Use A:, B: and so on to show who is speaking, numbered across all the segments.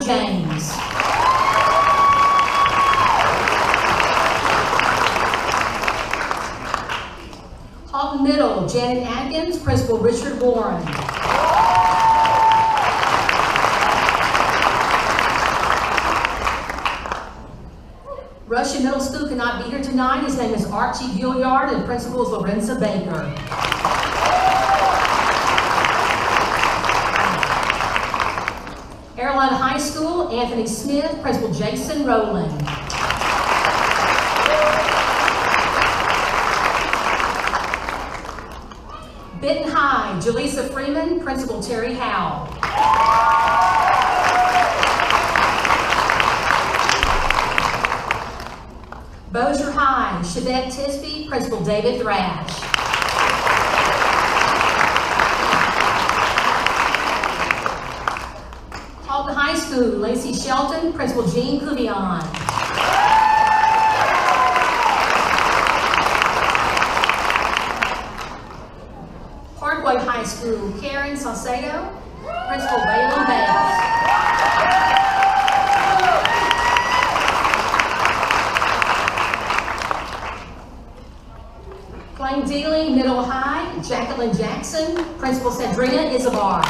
A: James. Halton Middle, Janet Atkins, Principal Richard Warren. Russian Middle School cannot be here tonight. His name is Archie Gilliard, and Principal is Lorenza Baker. Airline High School, Anthony Smith, Principal Jason Rowland. Benton High, Jaleesa Freeman, Principal Terry Howell. Bossier High, Chevette Tisby, Principal David Thrash. Halton High School, Lacey Shelton, Principal Jean Cuvion. Parkway High School, Karen Saucedo, Principal Waylon Bates. Plain Dealing Middle High, Jacqueline Jackson, Principal Sandrina Izabar.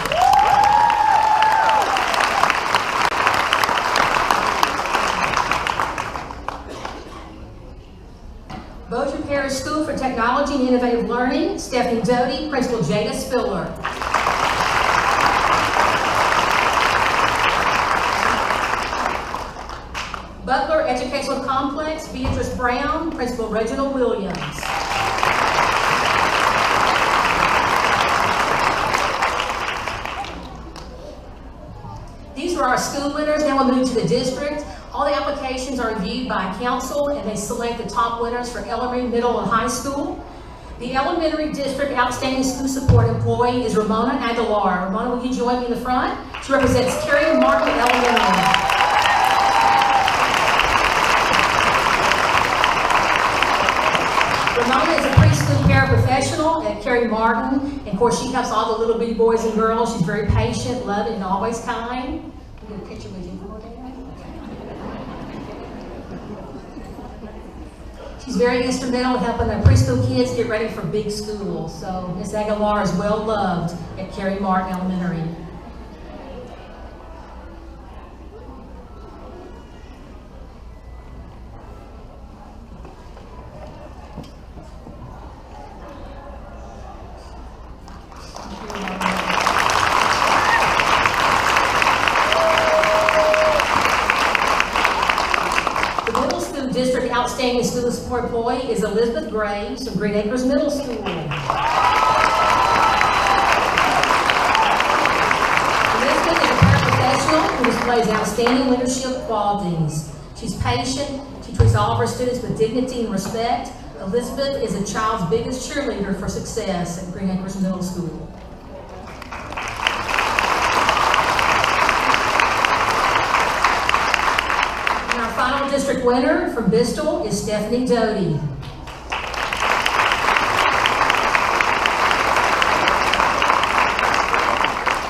A: Bossier Parish School for Technology and Innovative Learning, Stephanie Doty, Principal Jada Spiller. Butler Educational Complex, Beatrice Brown, Principal Reginald Williams. These are our school winners. Now we'll move to the district. All the applications are reviewed by council, and they select the top winners for elementary, middle, and high school. The elementary district outstanding school support employee is Ramona Aguilar. Ramona, will you join me in the front? She represents Carrie Martin Elementary. Ramona is a preschool paraprofessional at Carrie Martin. And of course, she helps all the little bitty boys and girls. She's very patient, loving, and always kind. We'll get a picture with you. She's very instrumental in helping the preschool kids get ready for big school. So Ms. Aguilar is well loved at Carrie Martin Elementary. Outstanding school support employee is Elizabeth Graves of Green Acres Middle School. Elizabeth is a paraprofessional who displays outstanding leadership qualities. She's patient. She treats all of her students with dignity and respect. Elizabeth is a child's biggest cheerleader for success at Green Acres Middle School. District winner from Bristol is Stephanie Doty.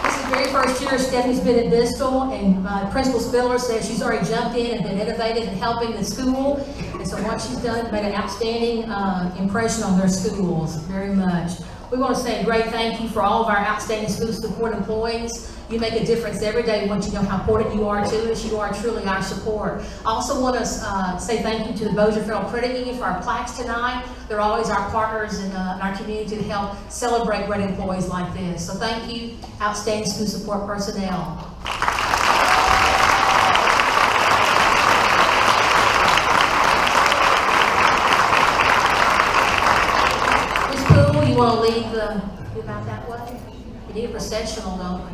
A: This is the very first year Stephanie's been at Bristol, and Principal Spiller says she's already jumped in and been innovative in helping the school. And so what she's done made an outstanding impression on their schools, very much. We want to say a great thank you for all of our outstanding school support employees. You make a difference every day. We want you to know how important you are to us. You are truly our support. I also want to say thank you to the Bossier Federal Credit Union for our plaques tonight. They're always our partners in our community to help celebrate great employees like this. So thank you, outstanding school support personnel. Ms. Poole, you want to lead about that way? We need a processional, don't we?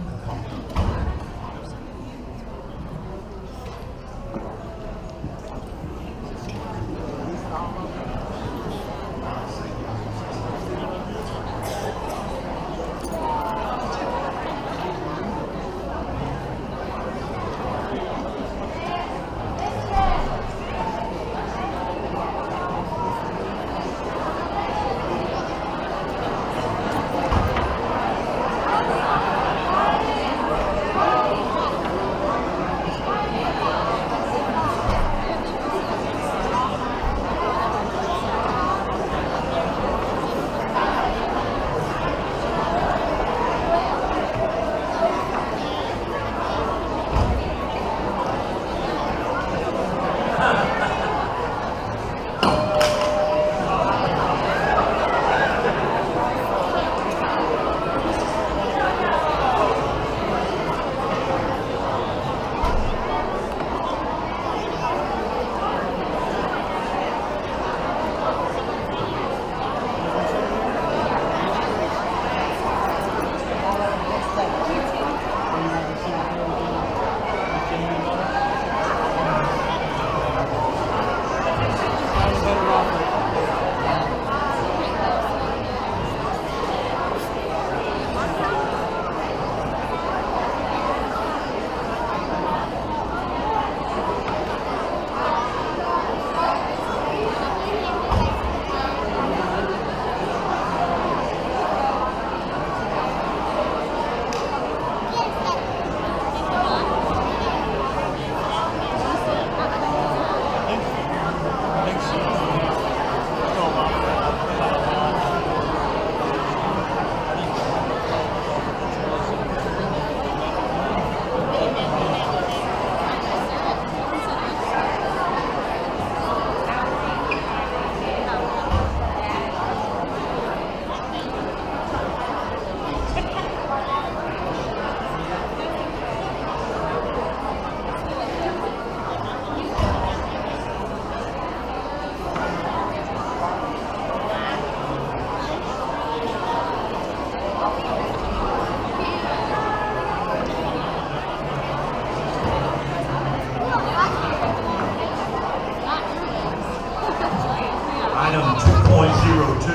B: Item 2.02,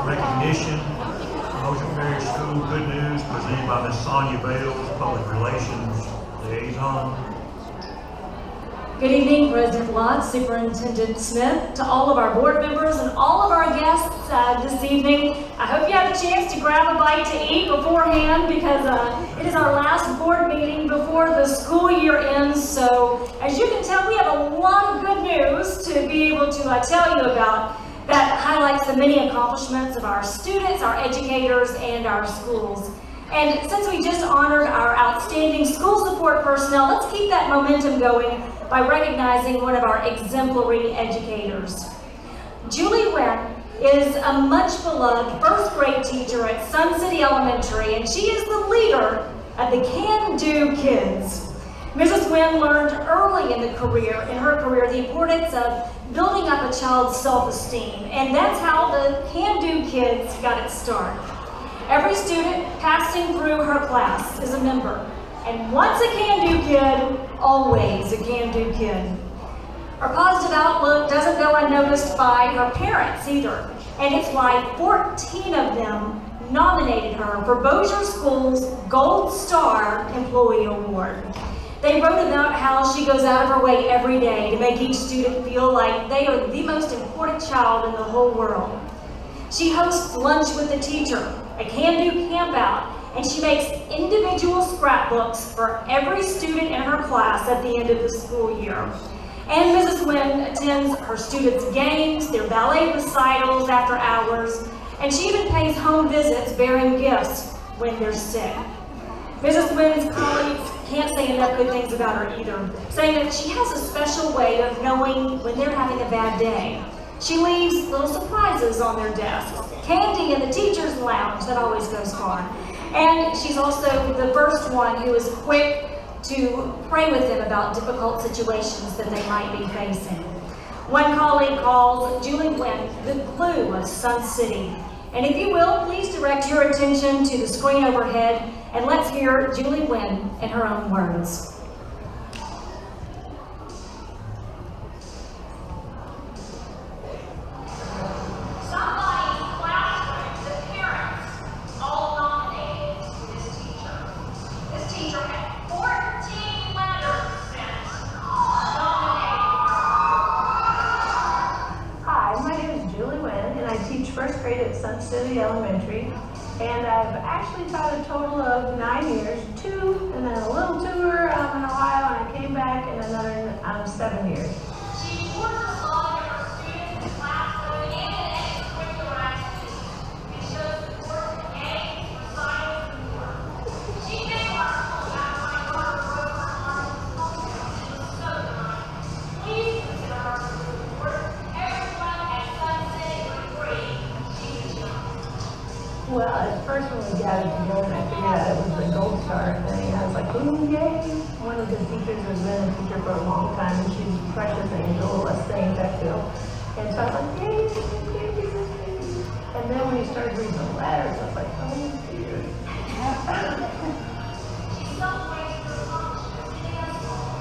B: recognition, Motion Parish School Good News, presented by Ms. Sonia Bales, Public Relations Liaison.
C: Good evening, President Lott, Superintendent Smith, to all of our board members and all of our guests this evening. I hope you had a chance to grab a bite to eat beforehand because it is our last board meeting before the school year ends. So as you can tell, we have a lot of good news to be able to tell you about that highlights the many accomplishments of our students, our educators, and our schools. And since we just honored our outstanding school support personnel, let's keep that momentum going by recognizing one of our exemplary educators. Julie Wynn is a much beloved first grade teacher at Sun City Elementary, and she is the leader of the Can Do Kids. Mrs. Wynn learned early in her career, the importance of building up a child's self-esteem, and that's how the Can Do Kids got its start. Every student passing through her class is a member, and once a Can Do Kid, always a Can Do Kid. Her positive outlook doesn't go unnoticed by her parents either, and it's why 14 of them nominated her for Bossier School's Gold Star Employee Award. They wrote about how she goes out of her way every day to make each student feel like they are the most important child in the whole world. She hosts lunch with the teacher, a Can Do camp out, and she makes individual scrapbooks for every student in her class at the end of the school year. And Mrs. Wynn attends her students' games, their ballet recitals after hours, and she even pays home visits bearing gifts when they're sick. Mrs. Wynn's colleagues can't say enough good things about her either, saying that she has a special way of knowing when they're having a bad day. She leaves little surprises on their desks, candy in the teacher's lounge that always goes far. And she's also the first one who is quick to pray with them about difficult situations that they might be facing. One colleague calls Julie Wynn the glue of Sun City. And if you will, please direct your attention to the screen overhead and let's hear Julie Wynn in her own words.
D: First grade at Sun City Elementary, and I've actually taught a total of 9 years, 2, and then a little tour in Ohio, and I came back in another 7 years.
C: She works a lot of her students in classroom and in extracurricular activities, and shows support for games, recitals, and more. She came to our school after my daughter broke her arm in school, and was so kind. Please consider her school support. Everyone at Sun City would agree.
D: Well, at first when we gathered together and I figured out it was the Gold Star thing, I was like, ooh, yay! One of the teachers has been a teacher for a long time, and she's a precious angel, a saint, I feel. And so I was like, yay, yay, yay. And then when he started reading the letters, I was like, oh, dear.
C: She celebrates her accomplishments in dance hall.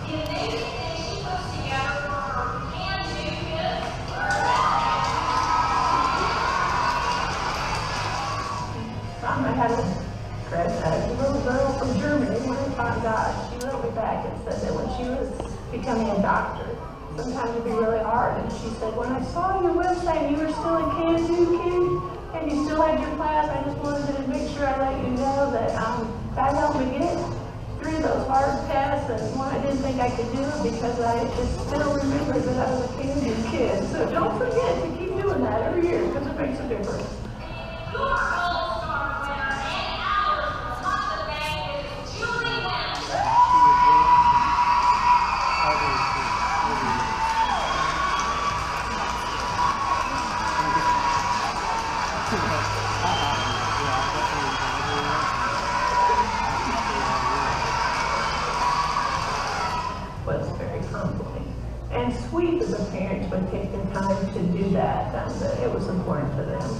C: The amazing thing she puts together for her Can Do Kids.
D: I had a little girl from Germany. When I found out, she wrote me back and said that when she was becoming a doctor, sometimes it'd be really hard. And she said, when I saw your website, you were still a Can Do kid, and you still had your class. I just wanted to make sure I let you know that that helped me get through those hard tests, and when I didn't think I could do it because I just still remember that I was a Can Do kid. So don't forget to keep doing that every year because it makes a difference. Was very humbling and sweet that the parents would take the time to do that, that it was important to them.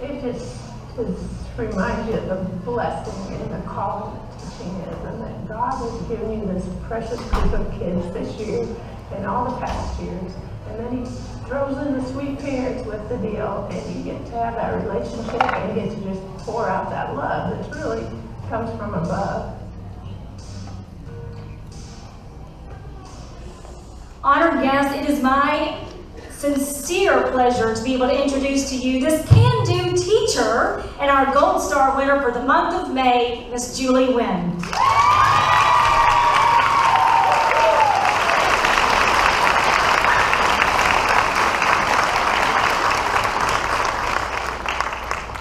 D: It just reminds you of the blessing and the calling that teaching is, and that God has given you this precious group of kids this year and all the past years, and then He throws in the sweet parents with the deal, and you get to have that relationship and get to just pour out that love that really comes from above.
C: Honored guests, it is my sincere pleasure to be able to introduce to you this can-do teacher and our Gold Star winner for the month of May, Miss Julie Wynn.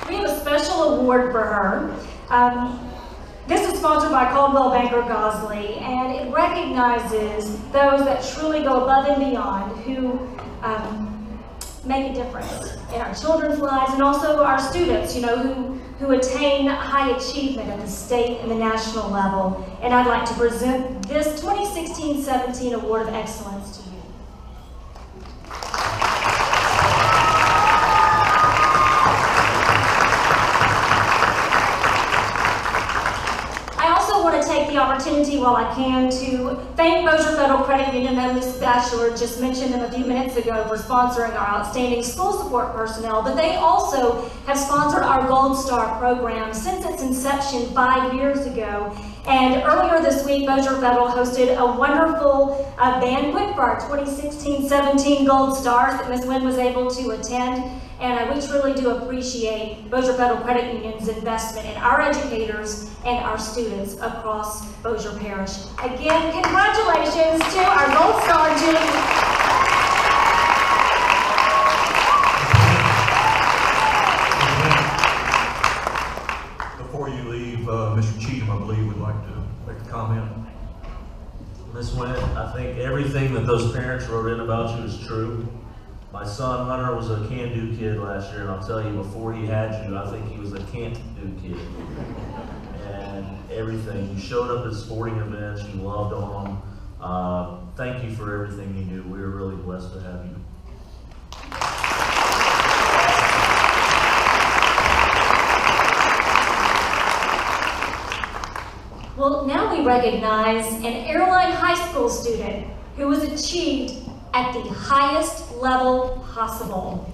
C: We have a special award for her. This is sponsored by Coldwell Banker Gosley, and it recognizes those that truly go above and beyond, who make a difference in our children's lives and also our students, who attain high achievement at the state and the national level. And I'd like to present this 2016-17 Award of Excellence to you. Take the opportunity while I can to thank Bossier Federal Credit Union and Ms. Batchelor just mentioned them a few minutes ago for sponsoring our outstanding school support personnel, but they also have sponsored our Gold Star program since its inception 5 years ago. And earlier this week, Bossier Federal hosted a wonderful banquet for our 2016-17 Gold Stars that Ms. Wynn was able to attend. And we truly do appreciate Bossier Federal Credit Union's investment in our educators and our students across Bossier Parish. Again, congratulations to our Gold Star, Julie.
B: Before you leave, Mr. Cheatham, I believe, would like to make a comment.
E: Ms. Wynn, I think everything that those parents wrote in about you is true. My son Hunter was a can-do kid last year, and I'll tell you, before he had you, I think he was a can't-do kid. And everything, you showed up at sporting events, you loved on them. Thank you for everything you do. We're really blessed to have you.
C: Well, now we recognize an airline high school student who has achieved at the highest level possible.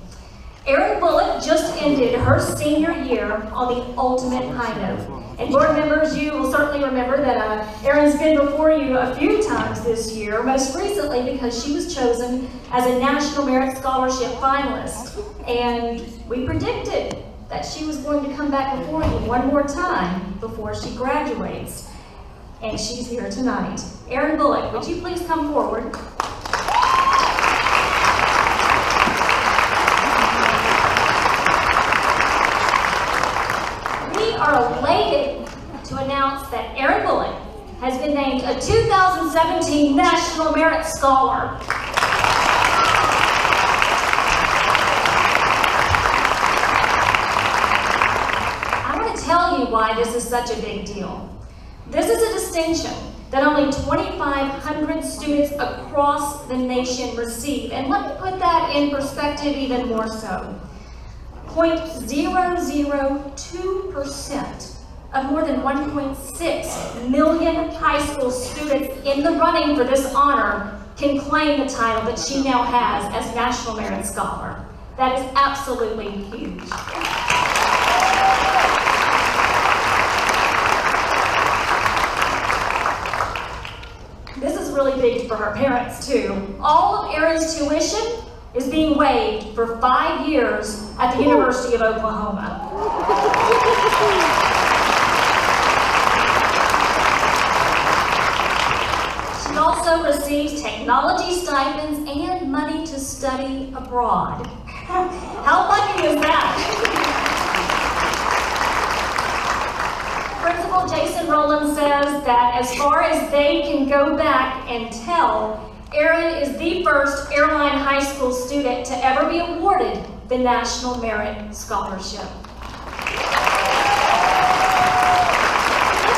C: Erin Bullock just ended her senior year on the ultimate high note. And board members, you will certainly remember that Erin's been before you a few times this year, most recently because she was chosen as a National Merit Scholarship finalist. And we predicted that she was going to come back before you one more time before she graduates. And she's here tonight. Erin Bullock, would you please come forward? We are elated to announce that Erin Bullock has been named a 2017 National Merit Scholar. I want to tell you why this is such a big deal. This is a distinction that only 2,500 students across the nation receive. And let me put that in perspective even more so. 0.002% of more than 1.6 million high school students in the running for this honor can claim the title that she now has as National Merit Scholar. That is absolutely huge. This is really big for her parents too. All of Erin's tuition is being waived for 5 years at the University of Oklahoma. She also receives technology stipends and money to study abroad. How lucky is that? Principal Jason Rowland says that as far as they can go back and tell, Erin is the first airline high school student to ever be awarded the National Merit Scholarship. This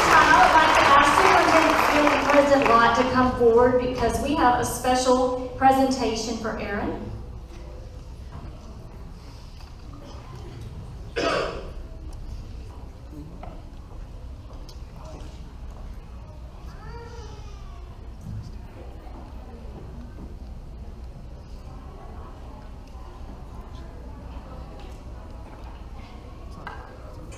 C: time I would like to ask Superintendent and President Lott to come forward because we have a special presentation for Erin.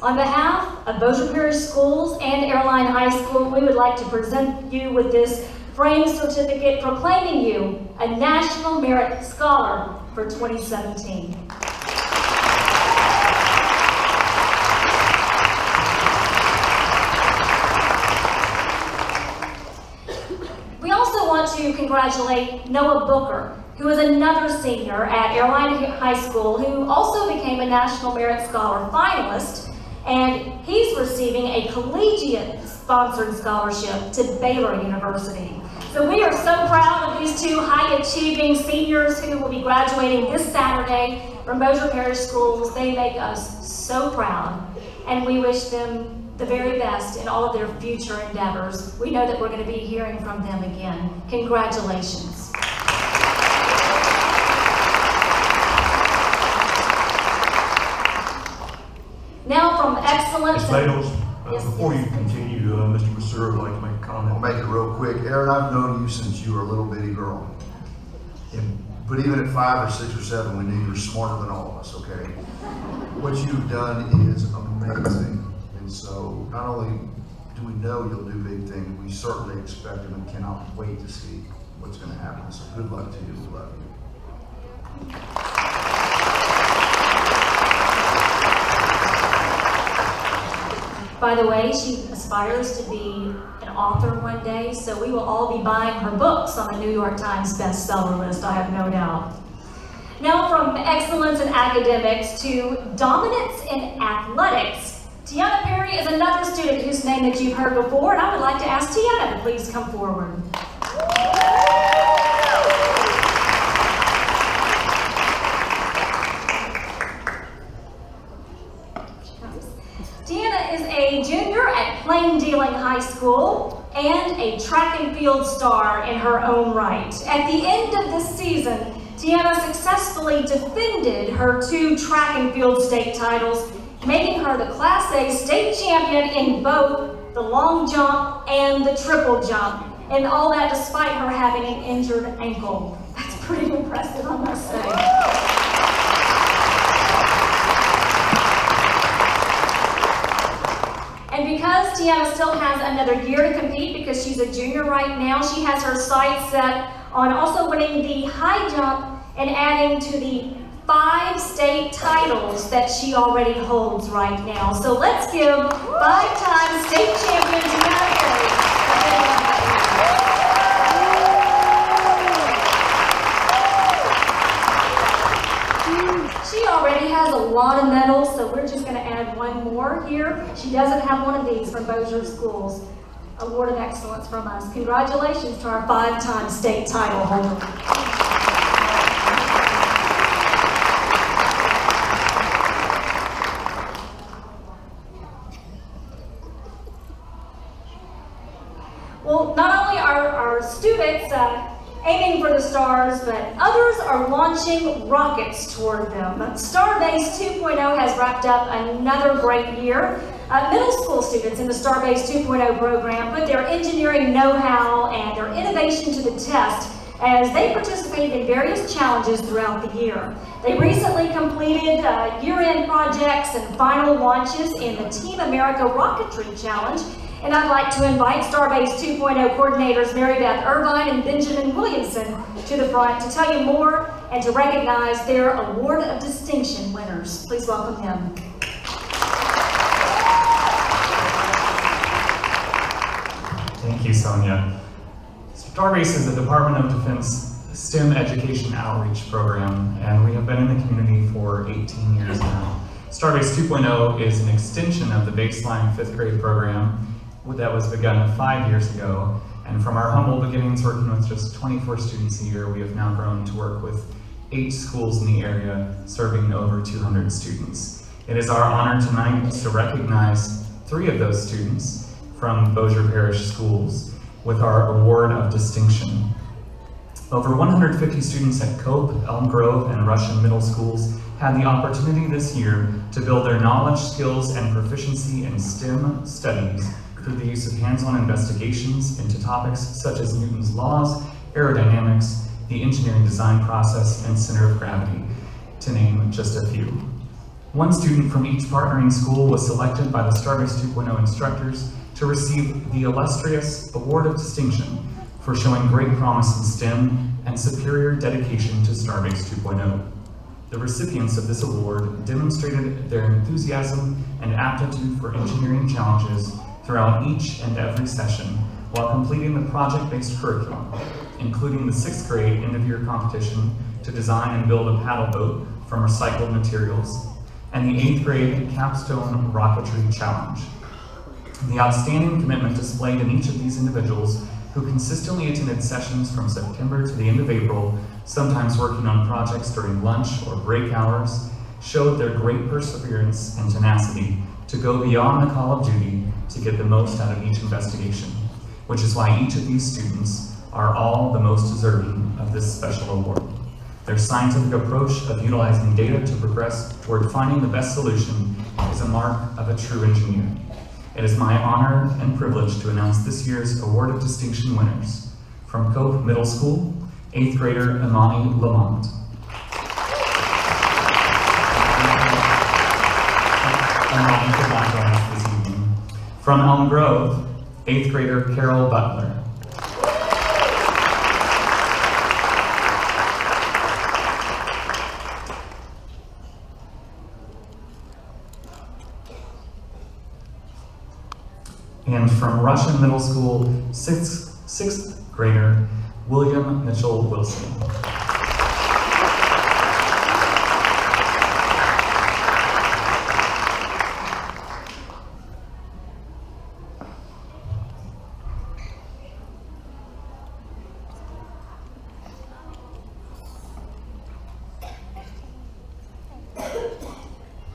C: On behalf of Bossier Parish Schools and Airline High School, we would like to present you with this framed certificate proclaiming you a National Merit Scholar for 2017. We also want to congratulate Noah Booker, who is another senior at Airline High School, who also became a National Merit Scholar finalist, and he's receiving a collegiate-sponsored scholarship to Baylor University. So we are so proud of these two high-achieving seniors who will be graduating this Saturday from Bossier Parish Schools. They make us so proud, and we wish them the very best in all of their future endeavors. We know that we're going to be hearing from them again. Congratulations. Now from excellence.
B: Ms. Bales,
C: Yes,
B: before
C: yes.
B: you continue, Mr. Masur would like to make a
F: I'll
B: comment.
F: make it real quick. Erin, I've known you since you were a little bitty girl. But even at 5 or 6 or 7, we knew you were smarter than all of us, okay? What you've done is amazing. And so not only do we know you'll do big things, we certainly expect them and cannot wait to see what's going to happen. So good luck to you. We love you.
C: By the way, she aspires to be an author one day, so we will all be buying her books on the New York Times bestseller list, I have no doubt. Now from excellence in academics to dominance in athletics, Tiana Perry is another student whose name that you've heard before, and I would like to ask Tiana to please come forward. Tiana is a junior at Plain Dealing High School and a track and field star in her own right. At the end of this season, Tiana successfully defended her 2 track and field state titles, making her the Class A state champion in both the long jump and the triple jump, and all that despite her having an injured ankle. That's pretty impressive, I must say. And because Tiana still has another year to compete because she's a junior right now, she has her sights set on also winning the high jump and adding to the 5 state titles that she already holds right now. So let's give 5-time state champion Tiana Perry a big round of applause. She already has a lot of medals, so we're just going to add one more here. She doesn't have one of these from Bossier Schools. Award of Excellence from us. Congratulations to our 5-time state title holder. Well, not only are our students aiming for the stars, but others are launching rockets toward them. Starbase 2.0 has wrapped up another great year. Middle school students in the Starbase 2.0 program put their engineering know-how and their innovation to the test as they participated in various challenges throughout the year. They recently completed year-end projects and final launches in the Team America Rocketry Challenge. And I'd like to invite Starbase 2.0 coordinators Mary Beth Irvine and Benjamin Williamson to the front to tell you more and to recognize their Award of Distinction winners. Please welcome them.
G: Thank you, Sonia. Starbase is a Department of Defense STEM education outreach program, and we have been in the community for 18 years now. Starbase 2.0 is an extension of the baseline 5th grade program that was begun 5 years ago. And from our humble beginnings working with just 24 students a year, we have now grown to work with 8 schools in the area, serving over 200 students. It is our honor tonight to recognize 3 of those students from Bossier Parish Schools with our Award of Distinction. Over 150 students at Cope, Elm Grove, and Russian Middle Schools had the opportunity this year to build their knowledge, skills, and proficiency in STEM studies through the use of hands-on investigations into topics such as Newton's laws, aerodynamics, the engineering design process, and center of gravity, to name just a few. One student from each partnering school was selected by the Starbase 2.0 instructors to receive the illustrious Award of Distinction for showing great promise in STEM and superior dedication to Starbase 2.0. The recipients of this award demonstrated their enthusiasm and aptitude for engineering challenges throughout each and every session while completing the project-based curriculum, including the 6th grade end-of-year competition to design and build a paddle boat from recycled materials, and the 8th grade capstone rocketry challenge. The outstanding commitment displayed in each of these individuals, who consistently attended sessions from September to the end of April, sometimes working on projects during lunch or break hours, showed their great perseverance and tenacity to go beyond the call of duty to get the most out of each investigation, which is why each of these students are all the most deserving of this special award. Their scientific approach of utilizing data to progress toward finding the best solution is a mark of a true engineer. It is my honor and privilege to announce this year's Award of Distinction winners. From Cope Middle School, 8th grader Imani Lamont. Imani could not join us this evening. From Elm Grove, 8th grader Carol Butler. And from Russian Middle School, 6th grader William Mitchell Wilson.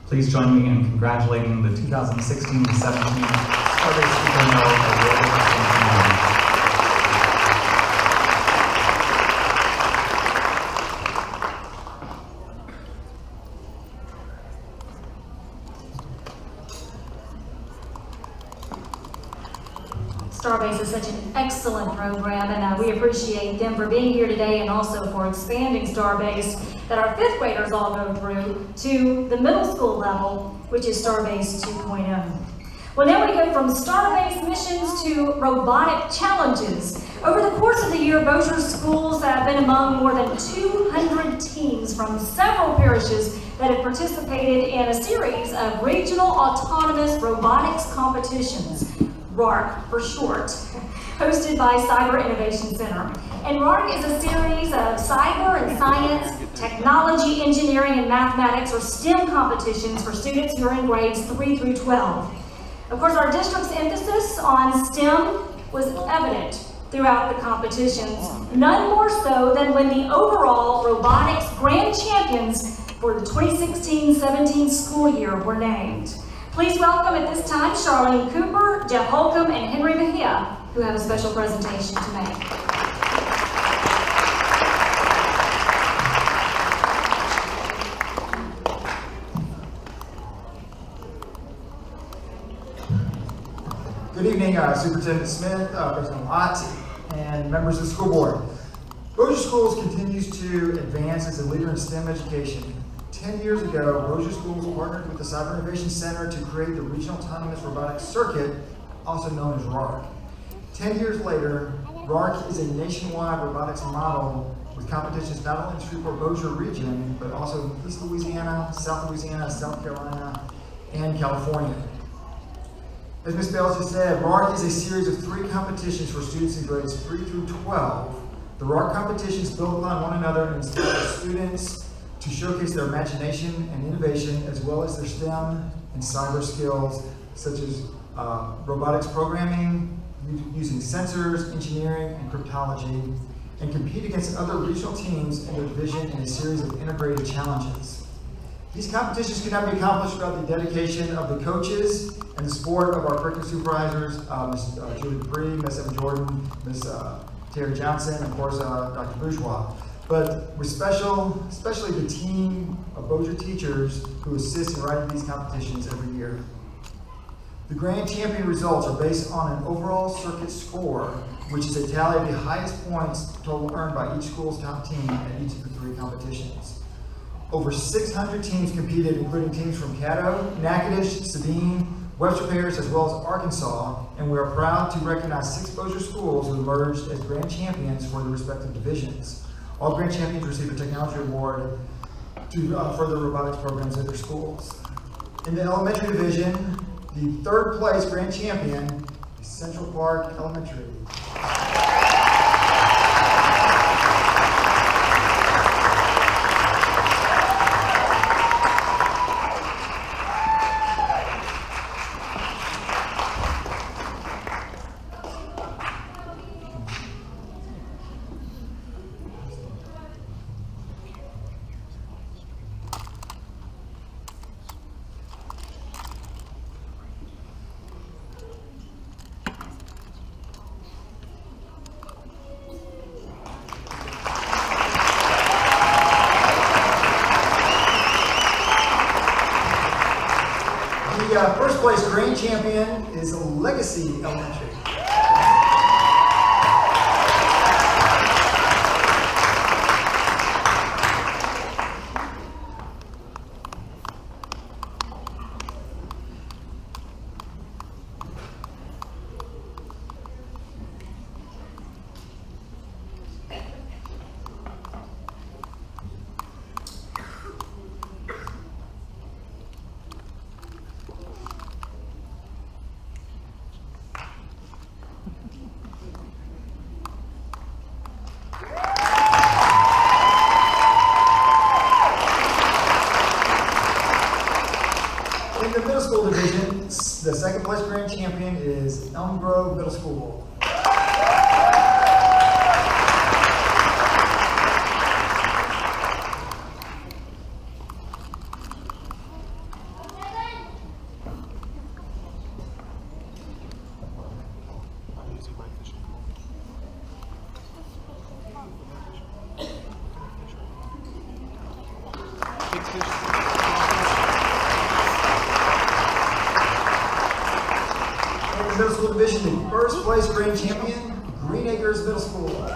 G: Please join me in congratulating the 2016-17 Starbase 2.0 Award of Distinction winners.
C: Starbase is such an excellent program, and we appreciate them for being here today and also for expanding Starbase that our 5th graders all go through to the middle school level, which is Starbase 2.0. Well, now we go from Starbase missions to robotic challenges. Over the course of the year, Bossier schools have been among more than 200 teams from several parishes that have participated in a series of regional autonomous robotics competitions, RARC for short, hosted by Cyber Innovation Center. And RARC is a series of cyber and science, technology, engineering, and mathematics, or STEM competitions for students who are in grades 3 through 12. Of course, our district's emphasis on STEM was evident throughout the competitions, none more so than when the overall robotics grand champions for the 2016-17 school year were named. Please welcome at this time Charlene Cooper, Jeff Holcomb, and Henry Mejia, who have a special presentation to make.
H: Good evening, Superintendent Smith, President Lott, and members of the school board. Bossier Schools continues to advance as a leader in STEM education. 10 years ago, Bossier Schools partnered with the Cyber Innovation Center to create the Regional Autonomous Robotics Circuit, also known as RARC. 10 years later, RARC is a nationwide robotics model with competitions not only in the Shreveport-Bossier region, but also in East Louisiana, South Carolina, and California. As Ms. Bales just said, RARC is a series of 3 competitions for students in grades 3 through 12. The RARC competitions build upon one another and inspire students to showcase their imagination and innovation, as well as their STEM and cyber skills, such as robotics programming, using sensors, engineering, and cryptology, and compete against other regional teams in their division in a series of integrated challenges. These competitions could not be accomplished without the dedication of the coaches and the support of our curriculum supervisors, Ms. Julie Dupree, Ms. Evan Jordan, Ms. Terry Johnson, and of course, Dr. Bourgeois. But we're especially the team of Bossier teachers who assist in writing these competitions every year. The grand champion results are based on an overall circuit score, which is a tally of the highest points total earned by each school's top team at each of the 3 competitions. Over 600 teams competed, including teams from Caddo, Natchitoches, Sabine, Webster Parish, as well as Arkansas, and we are proud to recognize 6 Bossier schools who emerged as grand champions for their respective divisions. All grand champions received a technology award to further robotics programs at their schools. In the elementary division, the 3rd place grand champion is Central Park Elementary. The first place grand champion is Legacy Elementary. In the middle school division, the 2nd place grand champion is Elm Grove Middle School. In the middle school division, the 1st place grand champion, Green Acres Middle School.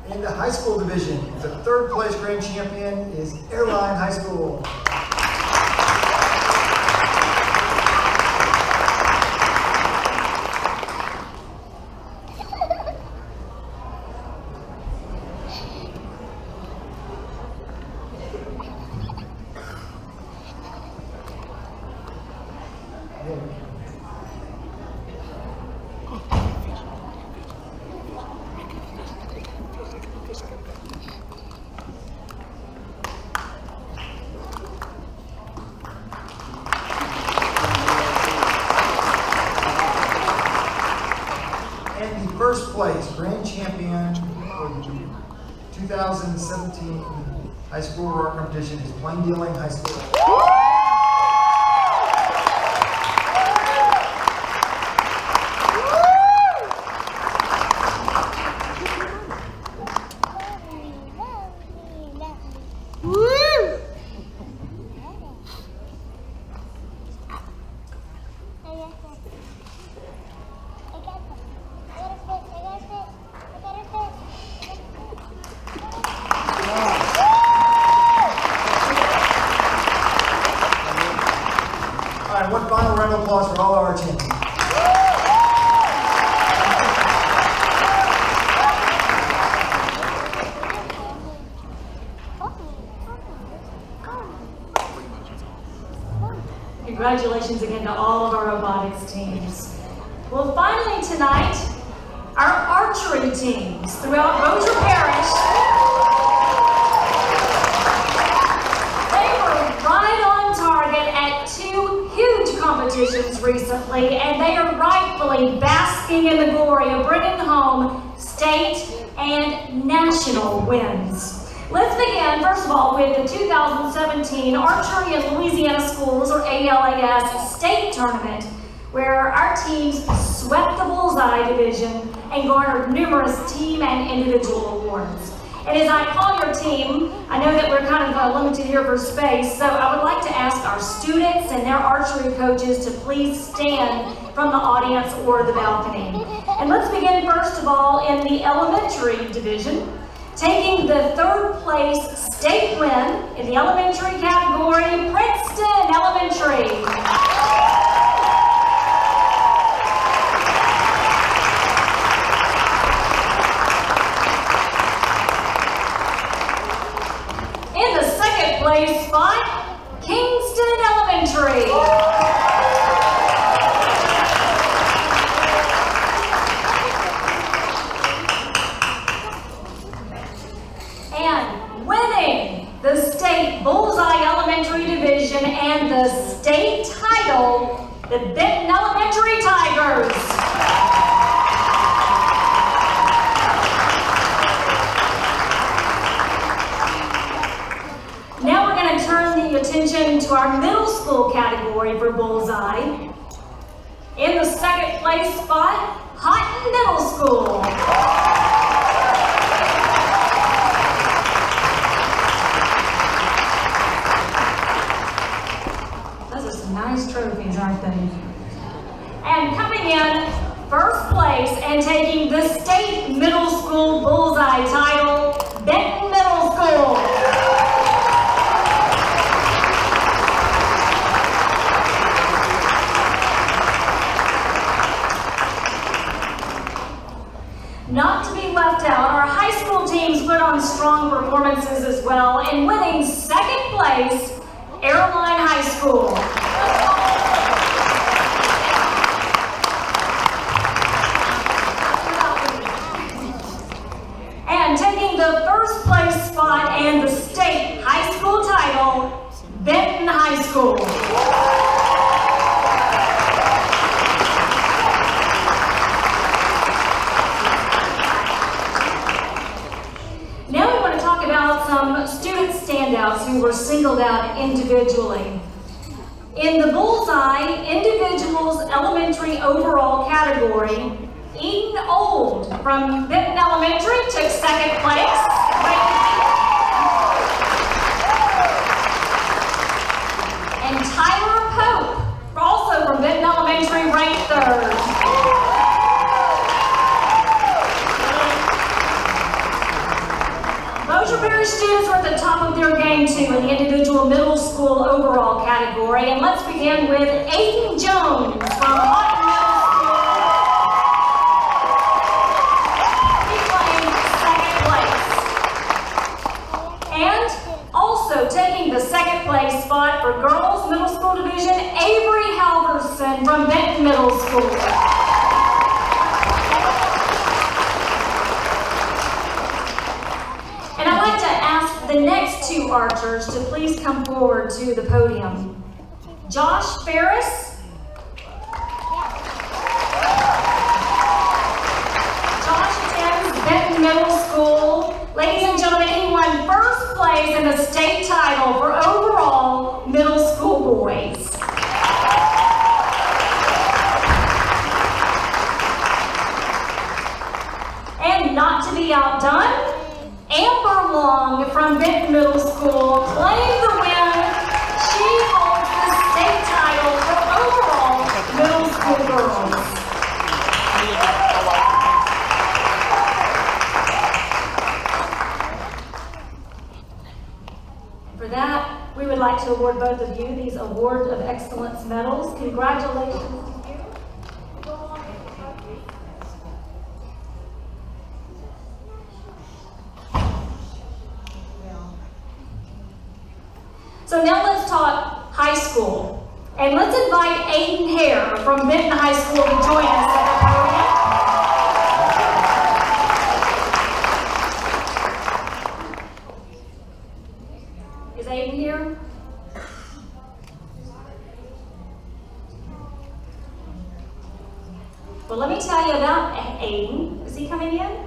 H: In the high school division, the 3rd place grand champion is Airline High School. And the 1st place grand champion for the 2017 high school rock competition is Plain Dealing High School. All right, one final round of applause for all our champions.
C: Congratulations again to all of our robotics teams. Well, finally tonight, our archery teams throughout Bossier Parish, they were right on target at 2 huge competitions recently, and they are rightfully really basking in the glory of bringing home state and national wins. Let's begin, first of all, with the 2017 Archery in Louisiana Schools, or ALAS, state tournament, where our teams swept the bullseye division and garnered numerous team and individual awards. And as I call your team, I know that we're kind of limited here for space, so I would like to ask our students and their archery coaches to please stand from the audience or the balcony. And let's begin, first of all, in the elementary division. Taking the third place state win in the elementary category, Princeton Elementary. In the second place spot, Kingston Elementary. And winning the state Bullseye Elementary Division and the state title, the Benton Elementary Tigers. Now we're going to turn the attention to our middle school category for Bullseye. In the second place spot, Houghton Middle School.
A: Nice trophies, aren't they?
C: And coming in first place and taking the state middle school bullseye title, Benton Middle School. Not to be left out, our high school teams put on strong performances as well, and winning second place, Airline High School. And taking the first place spot and the state high school title, Benton High School. Now we want to talk about some student standouts who were singled out individually. In the Bullseye Individuals Elementary Overall category, Eden Old from Benton Elementary took second place. And Tyler Pope, also from Benton Elementary, ranked third. Bossier Parish students were at the top of their game too in the individual middle school overall category. And let's begin with Aiden Jones from Houghton Middle School. He claimed second place. And also taking the second place spot for girls middle school division, Avery Halverson from Benton Middle School. And I'd like to ask the next two archers to please come forward to the podium. Josh Ferris. Josh attends Benton Middle School. Ladies and gentlemen, he won first place in the state title for overall middle school boys. And not to be outdone, Amber Long from Benton Middle School claimed the win. She holds the state title for overall middle school girls. For that, we would like to award both of you these Award of Excellence medals. Congratulations to you. So now let's talk high school. And let's invite Aiden Hare from Benton High School to join us at the podium. Is Aiden here? Aiden. Is he coming in?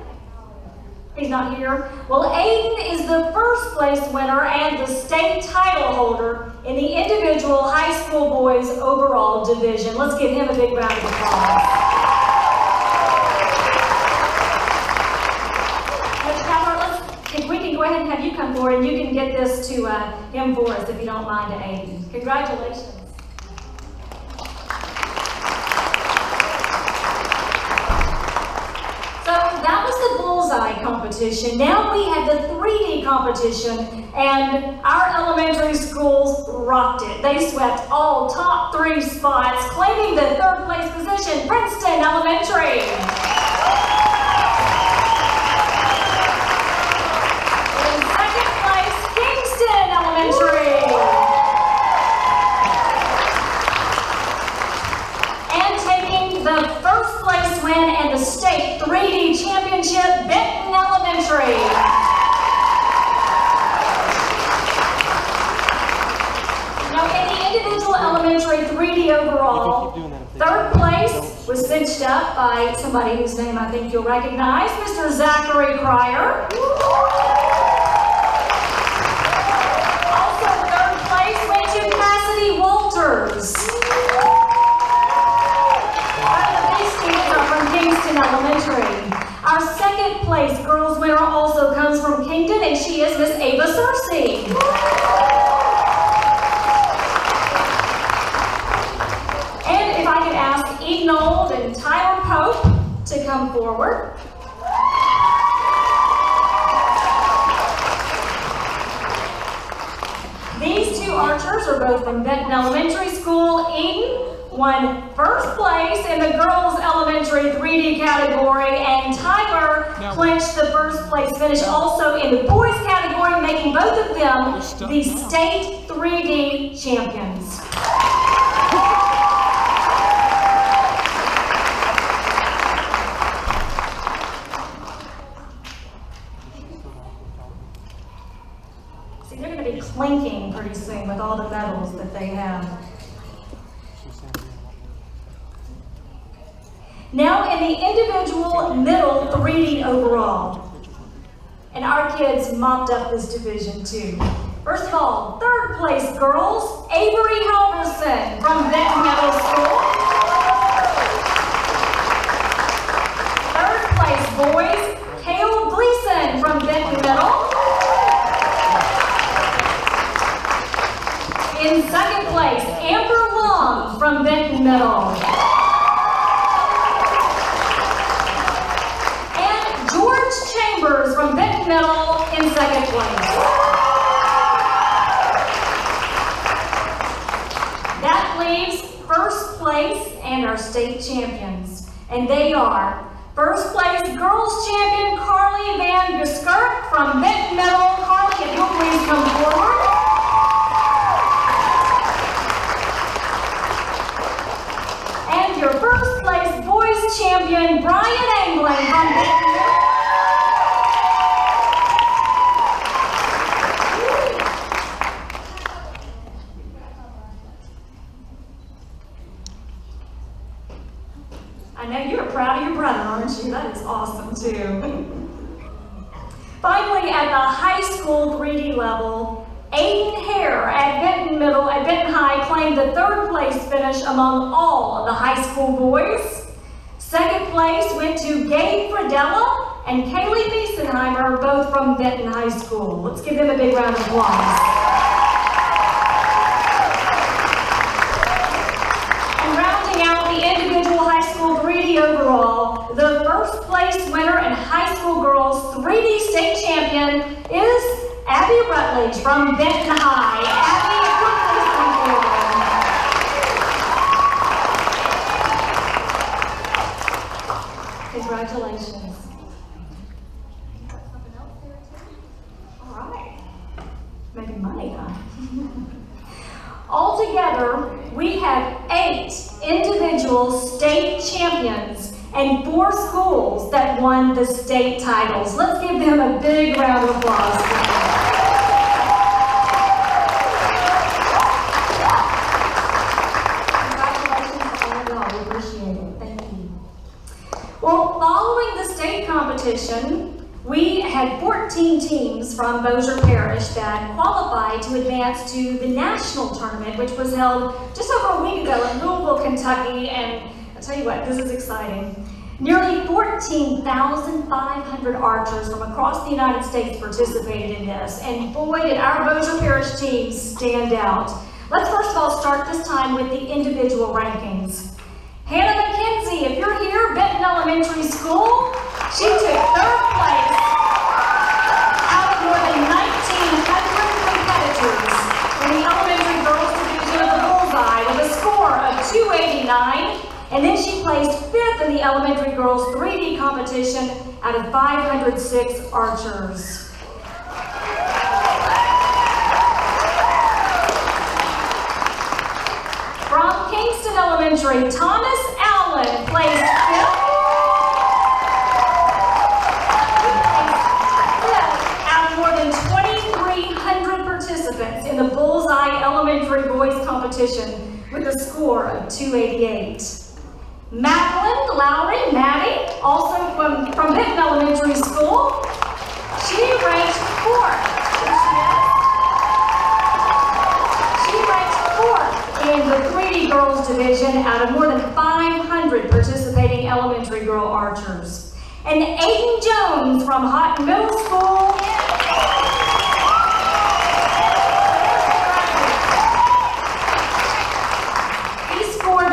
C: He's not here. Well, Aiden is the first place winner and the state title holder in the individual high school boys overall division. Let's give him a big round of applause. Coach Howard, if we can go ahead and have you come forward and you can get this to him for us, if you don't mind, to Aiden. Congratulations. That was the bullseye competition. Now we have the 3D competition, and our elementary schools rocked it. They swept all top 3 spots, claiming the 3rd place position, Princeton Elementary. In 2nd place, Kingston Elementary. And taking the 1st place win and the state 3D championship, Benton Elementary. Now in the individual elementary 3D overall, 3rd place was cinched up by somebody whose name I think you'll recognize, Mr. Zachary Cryer. Also 3rd place went to Cassidy Walters. From Kingston Elementary. Our 2nd place girls winner also comes from Kingdon, and she is Miss Ava Searcy. And if I could ask Eden Old and Tyler Pope to come forward. These 2 archers are both from Benton Elementary School. Eden won 1st place in the girls' elementary 3D category, and Tyler clinched the 1st place finish also in the boys' category, making both of them the state 3D champions. See, they're going to be clinking pretty soon with all the medals that they have. Now in the individual middle 3D overall, and our kids mopped up this division too. First of all, 3rd place girls, Avery Halverson from Benton Middle School. 3rd place boys, Caleb Gleason from Benton Middle. In 2nd place, Amber Long from Benton Middle. From Benton Middle in 2nd place. That leaves 1st place and our state champions. And they are 1st place girls champion Carly Van Buskirk from Benton Middle. Carly, if you'll please come forward. And your 1st place boys champion Brian Angling from Benton Middle. I know you're proud of your brother, aren't you? That is awesome, too. Finally, at the high school 3D level, Aiden Hare at Benton High claimed the 3rd place finish among all of the high school boys. 2nd place went to Gabe Fradella and Kaylee Biesenheimer, both from Benton High School. Let's give them a big round of applause. Individual high school 3D overall, the 1st place winner and high school girls 3D state champion is Abby Rutledge from Benton High. Abby, congratulations. All right. Maybe money, huh? Altogether, we have 8 individual state champions and 4 schools that won the state titles. Let's give them a big round of applause. Congratulations to all of y'all. We appreciate it. Thank you. Well, following following the state competition, we had 14 teams from Bossier Parish that qualified to advance to the national tournament, which was held just over a week ago in Louisville, Kentucky, and I'll tell you what, this is exciting. Nearly 14,500 archers from across the United States participated in this, and boy, did our Bossier Parish teams stand out. Let's first of all start this time with the individual rankings. Hannah McKenzie, if you're here, Benton Elementary School, she took 3rd place out of more than 1,900 competitors in the elementary girls division of the Bullseye with a score of 289. And then she placed 5th in the elementary girls 3D competition out of 506 archers. From Kingston Elementary, Thomas Allen placed 5th. Out of more than 2,300 participants in the Bullseye Elementary Boys competition with a score of 288. Madeline Lowry, Maddie, also from Benton Elementary School, she ranked 4th. She ranked 4th in the 3D girls division out of more than 500 participating elementary girl archers. And Aiden Jones from Houghton Middle School,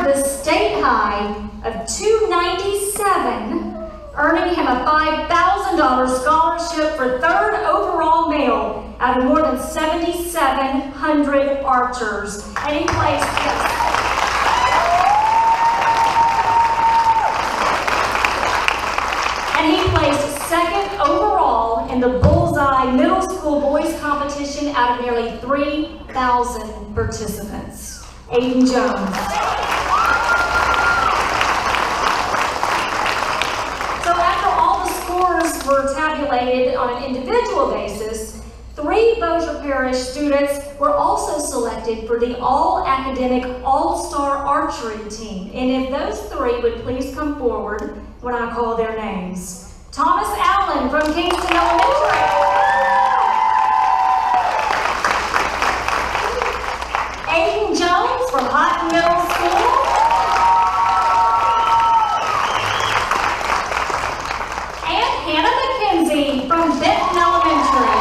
C: the state high of 297, earning him a $5,000 scholarship for 3rd overall male out of more than 7,700 archers, and he placed 5th. And he placed 2nd overall in the Bullseye Middle School Boys competition out of nearly 3,000 participants. Aiden Jones. Were tabulated on an individual basis, 3 Bossier Parish students were also selected for the all-academic all-star archery team. And if those 3 would please come forward when I call their names. Thomas Allen from Kingston Elementary. Aiden Jones from Houghton Middle School. Hannah McKenzie from Benton Elementary.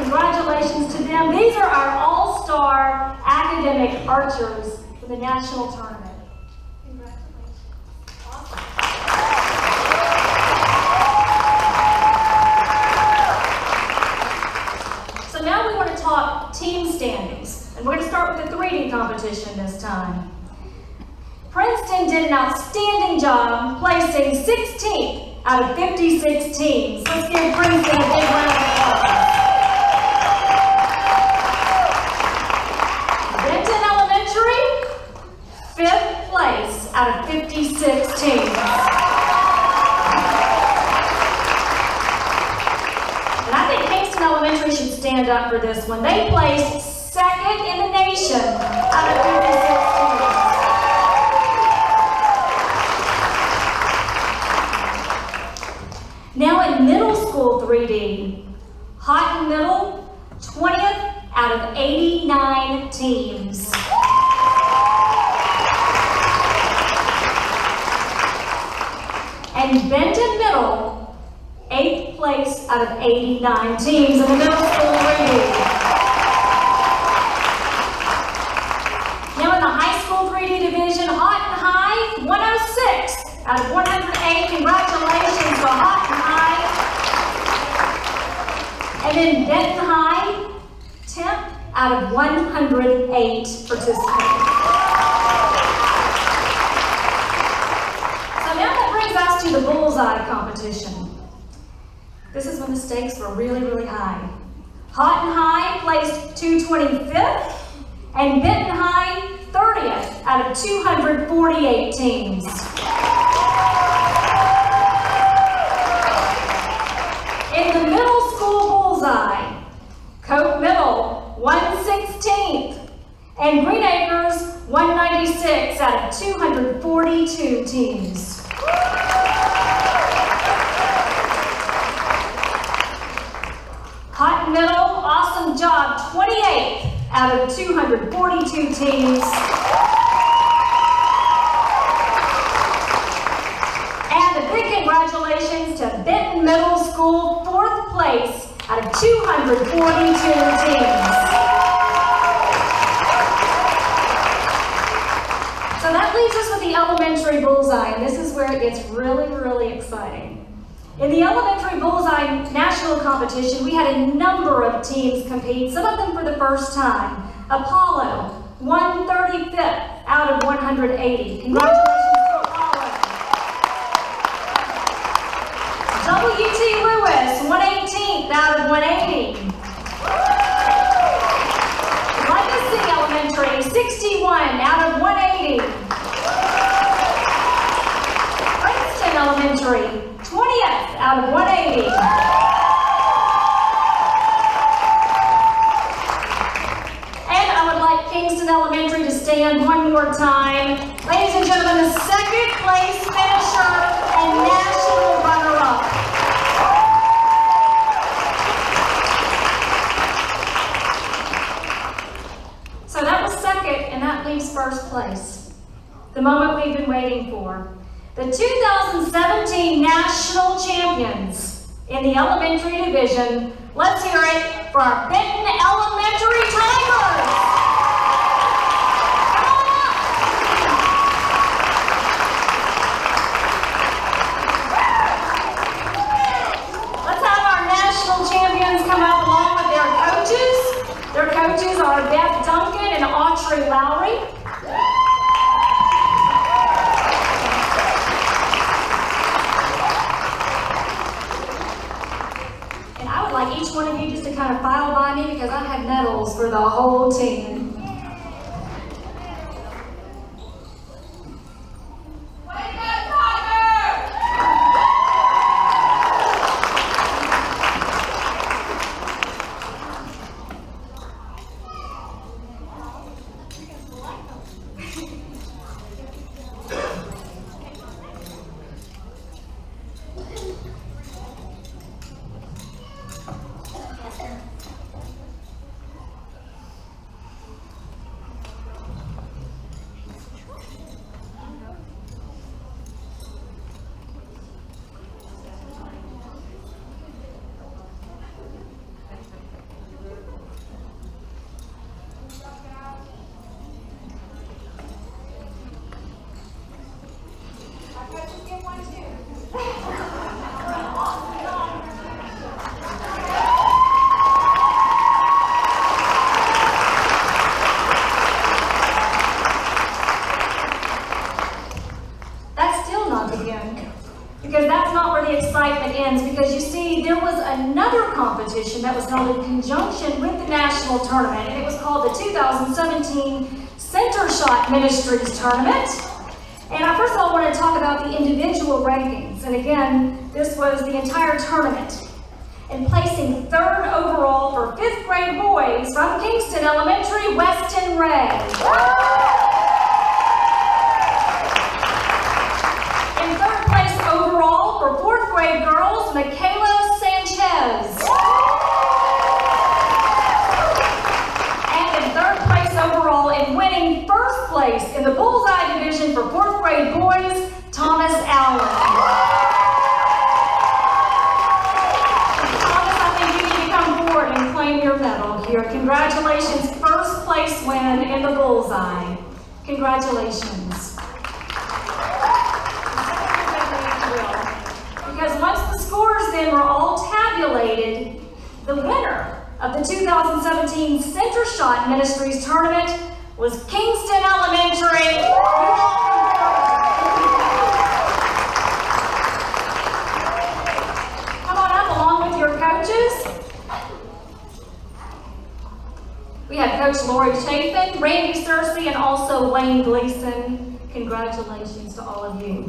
C: Congratulations to them. These are our all-star academic archers for the national tournament. Congratulations. Awesome. So now we want to talk team standings. And we're going to start with the 3D competition this time. Princeton did an outstanding job placing 16th out of 56 teams. Let's give Princeton a big round of applause. Benton Elementary, 5th place out of 56 teams. And I think Kingston Elementary should stand up for this one. They placed 2nd in the nation out of 56 teams. Now in middle school 3D, Houghton Middle, 20th out of 89 teams. And Benton Middle, 8th place out of 89 teams in the middle school 3D. Now in the high school 3D division, Houghton High, 106 out of 108. Congratulations to Houghton High. And then Benton High, 10th out of 108 participants. So now that brings us to the Bullseye competition. This is when the stakes were really, really high. Houghton High placed 225th, and Benton High, 30th out of 248 teams. In the middle school Bullseye, Cope Middle, 116th, and Green Acres, 196 out of 242 teams. Hot Middle, awesome job, 28 out of 242 teams. And a big congratulations to Benton Middle School, 4th place out of 242 teams. So that leaves us with the elementary bullseye, and this is where it gets really, really exciting. In the elementary bullseye national competition, we had a number of teams compete, some of them for the first time. Apollo, 135th out of 180. Congratulations to Apollo. W.T. Lewis, 118th out of 180. Legacy Elementary, 61 out of 180. Princeton Elementary, 20th out of 180. And I would like Kingston Elementary to stand one more time. Ladies and gentlemen, the second place finisher and national runner-up. So that was second, and that leaves first place. The moment we've been waiting for. The 2017 national champions in the elementary division. Let's hear it for our Benton Elementary Tigers. Come on up. Let's have our national champions come up along with their coaches. Their coaches are Beth Duncan and Autry Lowry. Each one of you just to kind of file by me because I have medals for the whole team. Because you see, there was another competition that was held in conjunction with the national tournament, and it was called the 2017 Center Shot Ministries Tournament. And I first of all want to talk about the individual rankings. And again, this was the entire tournament. And placing 3rd overall for 5th grade boys from Kingston Elementary, Weston Ray. In 3rd place overall for 4th grade girls, Michaela Sanchez. And in 3rd place overall and winning 1st place in the Bullseye Division for 4th grade boys, Thomas Allen. Thomas, I think you need to come forward and claim your medal here. Congratulations, 1st place win in the Bullseye. Congratulations. Because once the scores then were all tabulated, the winner of the 2017 Center Shot Ministries Tournament was Kingston Elementary. Come on up along with your coaches. We have Coach Lori Chafin, Randy Searcy, and also Wayne Gleason. Congratulations to all of you.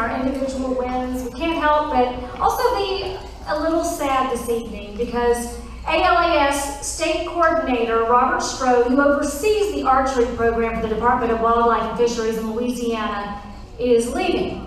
C: our individual wins, we can't help but also be a little sad this evening because ALAS State Coordinator Robert Strode, who oversees the archery program for the Department of Wildlife and Fisheries in Louisiana, is leaving.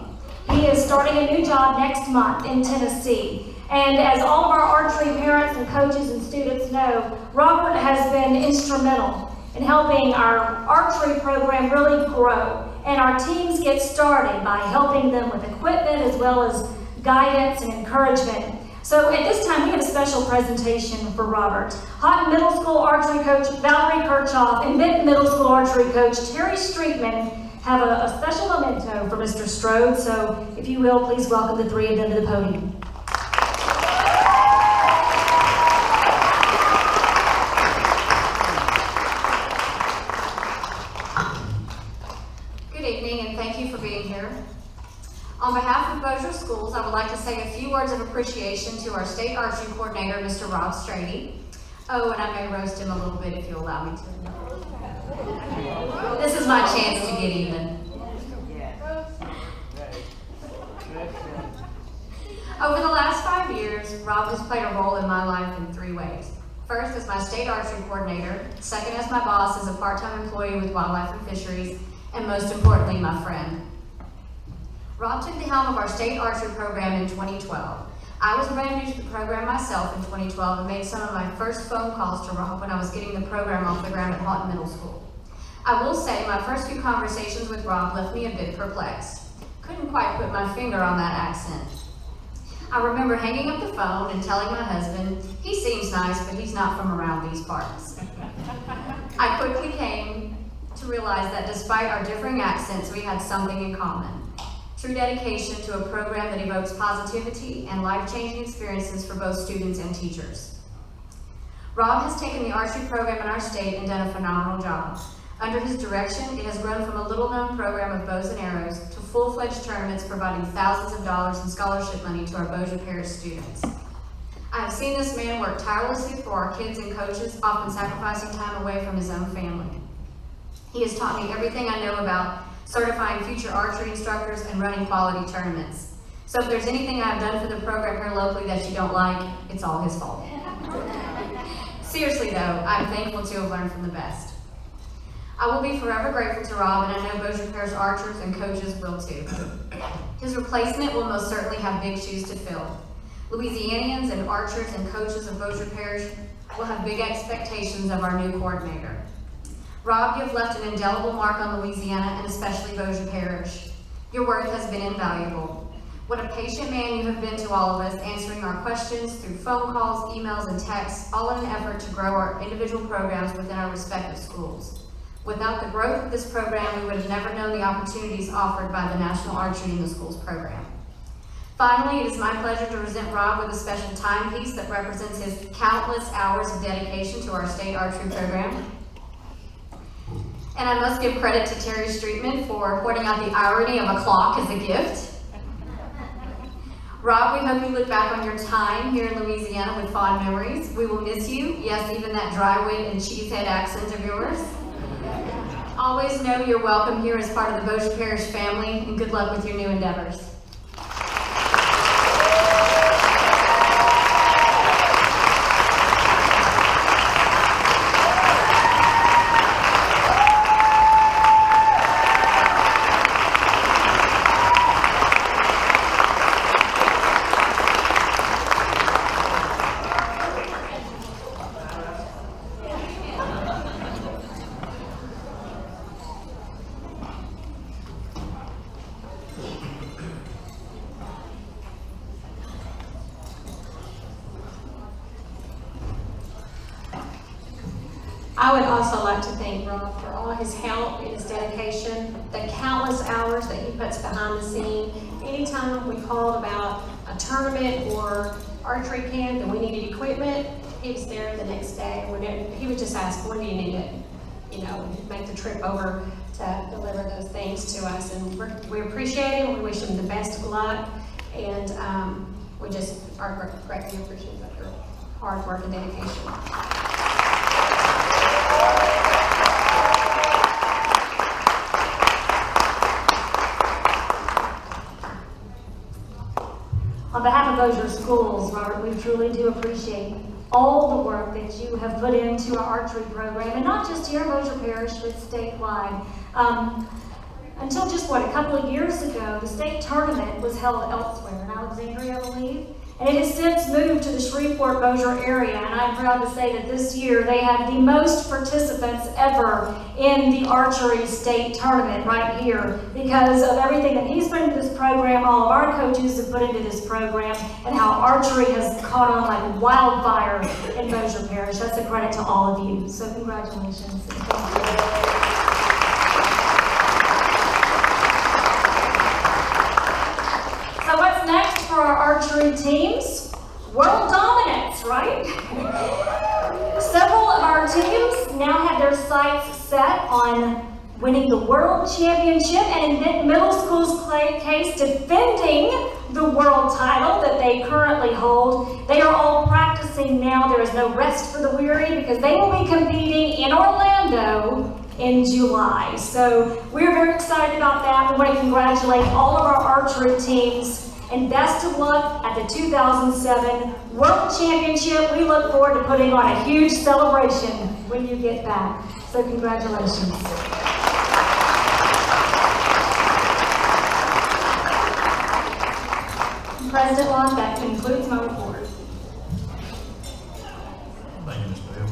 C: He is starting a new job next month in Tennessee. And as all of our archery parents and coaches and students know, Robert has been instrumental in helping our archery program really grow. And our teams get started by helping them with equipment as well as guidance and encouragement. So at this time, we have a special presentation for Robert. Houghton Middle School archery coach Valerie Kirchhoff and Benton Middle School archery coach Terry Streetman have a special memento for Mr. Strode. So if you will, please welcome the three of them to the podium.
I: Good evening, and thank you for being here. On behalf of Bossier Schools, I would like to say a few words of appreciation to our state archery coordinator, Mr. Rob Strady. Oh, and I may roast him a little bit if you allow me to. This is my chance to get even. Over the last 5 years, Rob has played a role in my life in 3 ways. First, as my state archery coordinator. Second, as my boss as a part-time employee with Wildlife and Fisheries. And most importantly, my friend. Rob took the helm of our state archery program in 2012. I was brand new to the program myself in 2012 and made some of my first phone calls to Rob when I was getting the program off the ground at Houghton Middle School. I will say my first few conversations with Rob left me a bit perplexed. Couldn't quite put my finger on that accent. I remember hanging up the phone and telling my husband, he seems nice, but he's not from around these parts. I quickly came to realize that despite our differing accents, we had something in common. True dedication to a program that evokes positivity and life-changing experiences for both students and teachers. Rob has taken the archery program in our state and done a phenomenal job. Under his direction, it has grown from a little-known program of bows and arrows to full-fledged tournaments providing thousands of dollars in scholarship money to our Bossier Parish students. I have seen this man work tirelessly for our kids and coaches, often sacrificing time away from his own family. He has taught me everything I know about certifying future archery instructors and running quality tournaments. So if there's anything I've done for the program here locally that you don't like, it's all his fault. Seriously though, I'm thankful to have learned from the best. I will be forever grateful to Rob, and I know Bossier Parish archers and coaches will too. His replacement will most certainly have big shoes to fill. Louisianians and archers and coaches of Bossier Parish will have big expectations of our new coordinator. Rob, you have left an indelible mark on Louisiana and especially Bossier Parish. Your work has been invaluable. What a patient man you have been to all of us, answering our questions through phone calls, emails, and texts, all in an effort to grow our individual programs within our respective schools. Without the growth of this program, we would have never known the opportunities offered by the National Archery in the Schools program. Finally, it is my pleasure to present Rob with a special timepiece that represents his countless hours of dedication to our state archery program. And I must give credit to Terry Streetman for pointing out the irony of a clock as a gift. Rob, we hope you look back on your time here in Louisiana with fond memories. We will miss you. Yes, even that dry wit and cheesehead accent of yours. Always know you're welcome here as part of the Bossier Parish family, and good luck with your new endeavors.
J: I would also like to thank Rob for all his help and his dedication, the countless hours that he puts behind the scene. Anytime we called about a tournament or archery camp and we needed equipment, he was there the next day. He would just ask, when do you need it? You know, and he'd make the trip over to deliver those things to us. And we appreciate him. We wish him the best of luck. And we just are greatly appreciative of your hard work and dedication.
C: support. We truly do appreciate all the work that you have put into our archery program, and not just here in Bossier Parish, but statewide. Until just, a couple of years ago, the state tournament was held elsewhere, in Alexandria, I believe. And it has since moved to the Shreveport-Bossier area, and I'm proud to say that this year they had the most participants ever in the archery state tournament right here because of everything that he's put into this program, all of our coaches have put into this program, and how archery has caught on like wildfire in Bossier Parish. That's a credit to all of you. So congratulations. And thank you. So what's next for our archery teams? World dominance, right? Several of our teams now have their sights set on winning the world championship, and in middle school's case, defending the world title that they currently hold. They are all practicing now. There is no rest for the weary because they will be competing in Orlando in July. So we're very excited about that. We want to congratulate all of our archery teams and best of luck at the 2007 World Championship. We look forward to putting on a huge celebration when you get back. So congratulations. President Lott, that concludes my report.
B: Thank you, Ms. Bell.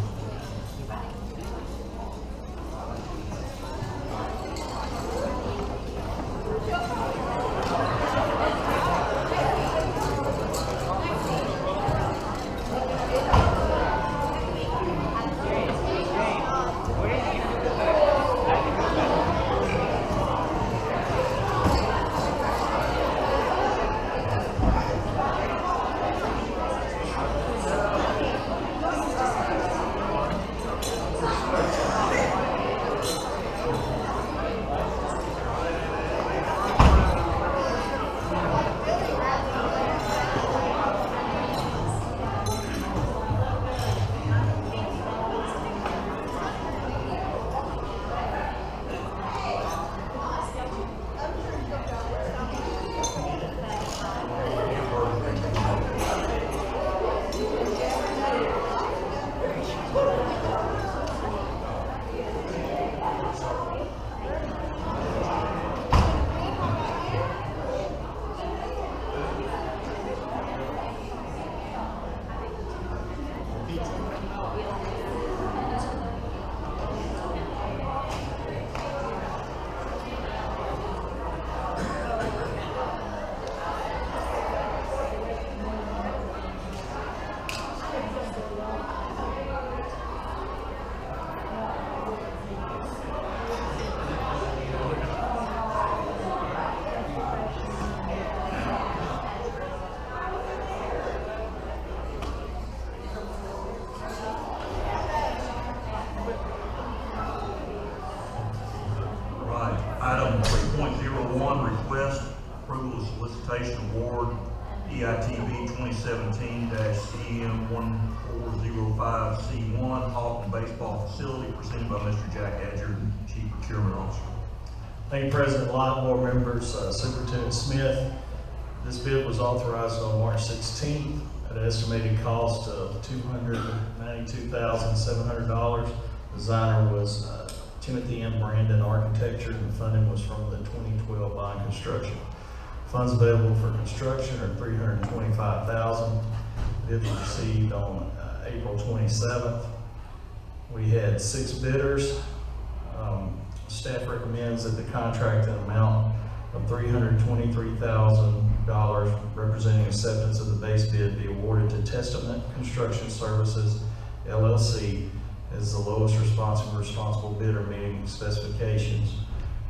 B: Item 3.01, request approval of solicitation award EITB 2017-CM1405C1 Hawken Baseball Facility presented by Mr. Jack Adger, Chief Procurement Officer.
E: Thank you, President Lott, board members, Superintendent Smith. This bid was authorized on March 16th at an estimated cost of $292,700. Designer was Timothy M. Brandon Architecture, and the funding was from the 2012 bond construction. Funds available for construction are $325,000. Bid was received on April 27th. We had 6 bidders. Staff recommends that the contract in amount of $323,000 representing acceptance of the base bid be awarded to Testament Construction Services, LLC, as the lowest responsible bidder meeting specifications.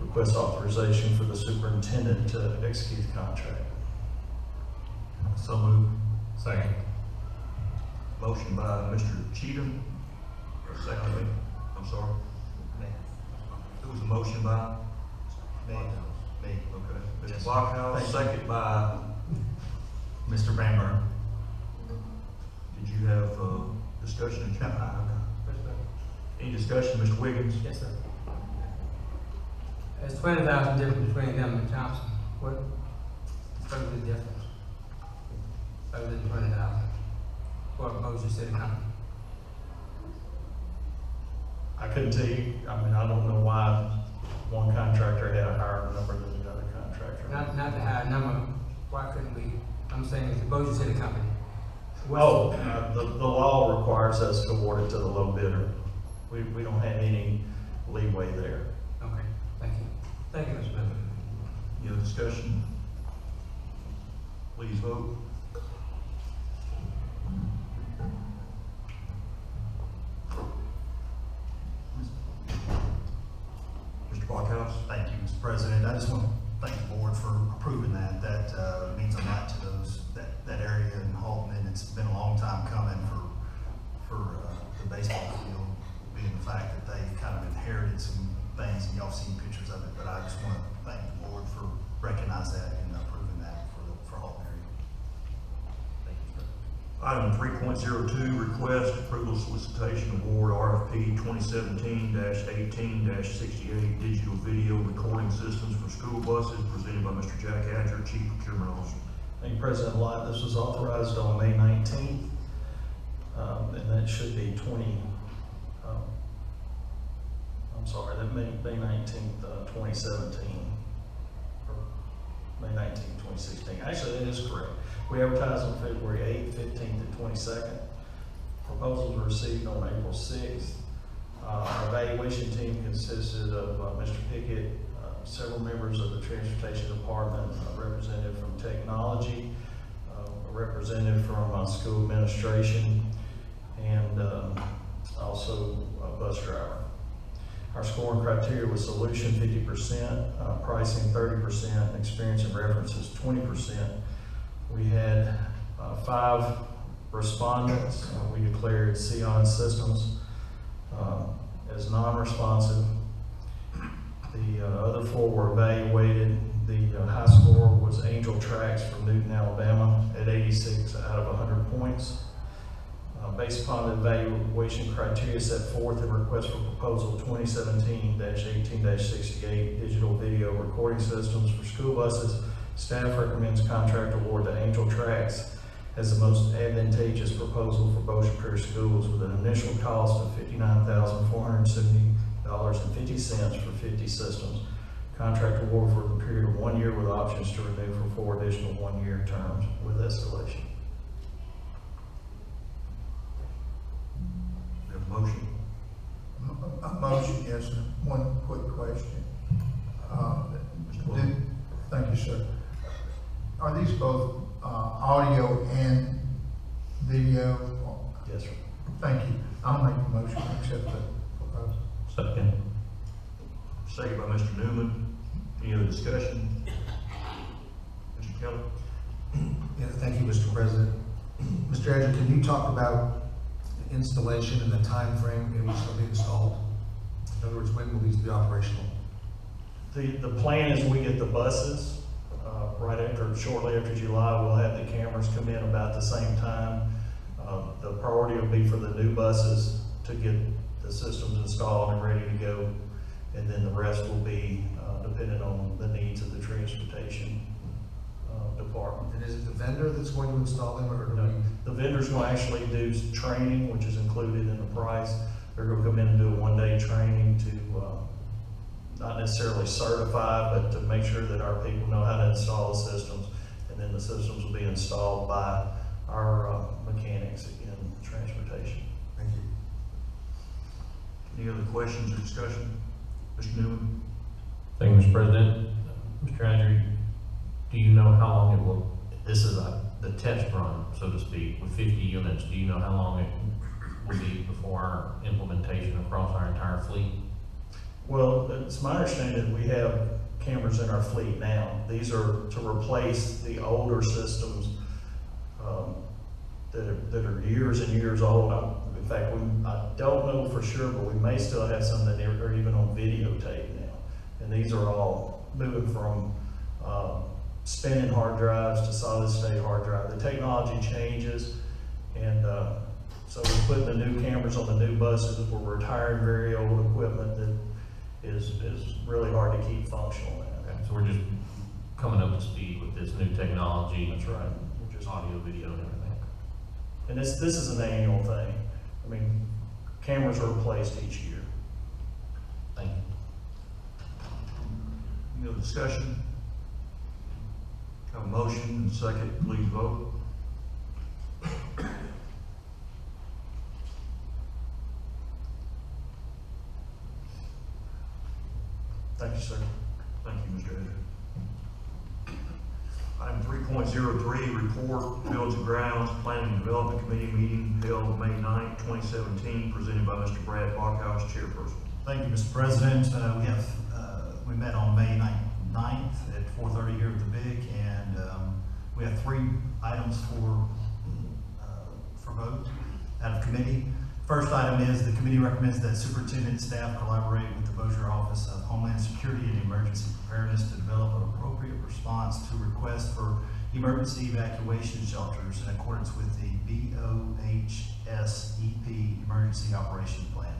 E: Request authorization for the superintendent to execute the contract.
B: So moved. Second. Motion by Mr. Cheatham. Second, I'm sorry. Who was the motion by? Me. Okay. Mr. Blockhouse, second by Mr. Bamber. Did you have discussion? Any discussion, Mr. Wiggins?
K: Yes, sir. There's 20,000 difference between him and Thompson. What's the difference? Other than 20,000. for Bossier City Company?
L: I couldn't tell you, I mean, I don't know why one contractor had a higher number than another contractor.
K: Not the high number, why couldn't we, I'm saying it's the Bossier City Company.
L: Oh, the law requires us to award it to the low bidder. We don't have any leeway there.
K: Okay, thank you. Thank you, Mr. President.
B: Any other discussion? Please vote. Mr. Blockhouse?
M: Thank you, Mr. President. I just want to thank the board for approving that. That means a lot to that area in Halton, and it's been a long time coming for the baseball field, being the fact that they kind of inherited some things, and y'all seen pictures of it. But I just want to thank the board for recognizing that and approving that for Halton area. Thank you, sir.
B: Item 3.02, request approval solicitation award RFP 2017-18-68 digital video recording systems for school buses, presented by Mr. Jack Adger, Chief Procurement Officer.
L: Thank you, President Lott. This was authorized on May 19th, and that should be that May 19th, 2017, or May 19th, 2016. Actually, that is correct. We advertised on February 8th, 15th, and 22nd. Proposals were received on April 6th. Our evaluation team consisted of Mr. Pickett, several members of the Transportation Department, a representative from Technology, a representative from School Administration, and also a bus driver. Our scoring criteria was solution 50%, pricing 30%, experience and references 20%. We had 5 respondents. We declared Sion Systems as non-responsive. The other 4 were evaluated. The high score was Angel Tracks from Newton, Alabama at 86 out of 100 points. Based upon the evaluation criteria set forth in request for proposal 2017-18-68 digital video recording systems for school buses, staff recommends contract award to Angel Tracks as the most advantageous proposal for Bossier Parish Schools, with an initial cost of $59,470.50 for 50 systems. Contract award for the period of 1 year with options to renew for 4 additional 1-year terms with escalation.
B: We have a motion.
N: A motion, yes, sir. One quick question. Thank you, sir. Are these both audio and video?
L: Yes, sir.
N: Thank you. I'll make the motion to accept the proposal.
L: Second.
B: Second by Mr. Newman. Any other discussion? Mr. Kelly?
O: Yeah, thank you, Mr. President. Mr. Adger, can you talk about the installation and the time frame in which they'll be installed? In other words, when will these be operational?
L: The plan is we get the buses shortly after July. We'll have the cameras come in about the same time. The priority will be for the new buses to get the systems installed and ready to go, and then the rest will be dependent on the needs of the transportation department.
O: And is it the vendor that's going to install them, or
L: No, the vendor's going to actually do training, which is included in the price. They're going to come in and do a 1-day training to not necessarily certify, but to make sure that our people know how to install the systems, and then the systems will be installed by our mechanics in transportation.
O: Thank you.
B: Any other questions or discussion? Mr. Newman?
P: Thank you, Mr. President. Mr. Andrew, do you know how long it will, this is the test run, so to speak, with 50 units, do you know how long it will be before our implementation across our entire fleet?
L: Well, it's my understanding that we have cameras in our fleet now. These are to replace the older systems that are years and years old. In fact, I don't know for sure, but we may still have some that are even on videotape now. And these are all moving from spinning hard drives to solid state hard drive. The technology changes, and so we're putting the new cameras on the new buses. We're retiring very old equipment that is really hard to keep functional now.
P: Okay, so we're just coming up to speed with this new technology.
L: That's right.
P: Just audio, video, and everything.
L: And this is an annual thing. I mean, cameras are replaced each year.
P: Thank you.
B: Any other discussion? Have a motion and second, please vote. Thank you, sir. Thank you, Mr. Edgar. Item 3.03, report, Fields and Grounds Planning and Development Committee meeting held May 9, 2017, presented by Mr. Brad Barkhouse, chairperson.
M: Thank you, Mr. President. We met on May 9th at 4:30 here at the BIC, and we have 3 items for vote out of committee. First item is the committee recommends that superintendent and staff collaborate with the Bossier Office of Homeland Security and Emergency Preparedness to develop an appropriate response to requests for emergency evacuation shelters in accordance with the BOHSEP Emergency Operation Plan.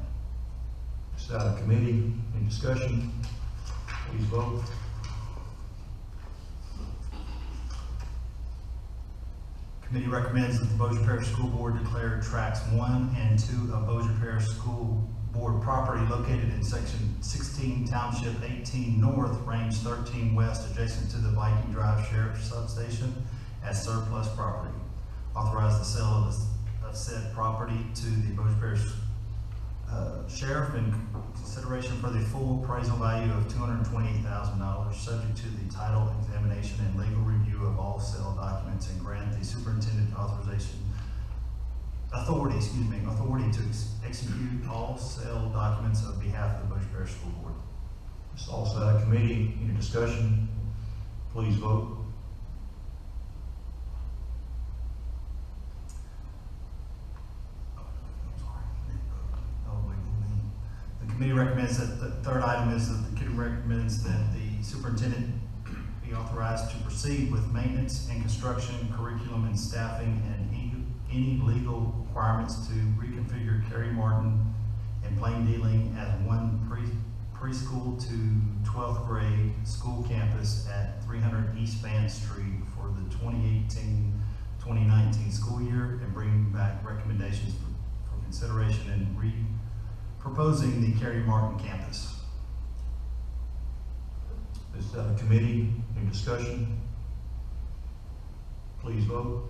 B: It's out of committee. Any discussion? Please vote.
M: Committee recommends that the Bossier Parish School Board declare tracts 1 and 2 of Bossier Parish School Board property located in section 16, township 18 north, range 13 west, adjacent to the Viking Drive Sheriff Substation as surplus property. Authorize the sale of said property to the Bossier Parish Sheriff in consideration for the full appraisal value of $228,000, subject to the title examination and legal review of all sale documents, and grant the superintendent authority to execute all sale documents on behalf of the Bossier Parish School Board.
B: It's also out of committee. Any discussion? Please vote.
M: The committee recommends that the third item is that the committee recommends that the superintendent be authorized to proceed with maintenance and construction, curriculum and staffing, and any legal requirements to reconfigure Carey Martin and Plain Dealing as one preschool to 12th grade school campus at 300 East Van Street for the 2018-2019 school year, and bring back recommendations for consideration and proposing the Carey Martin campus.
B: This is out of committee. Any discussion? Please vote.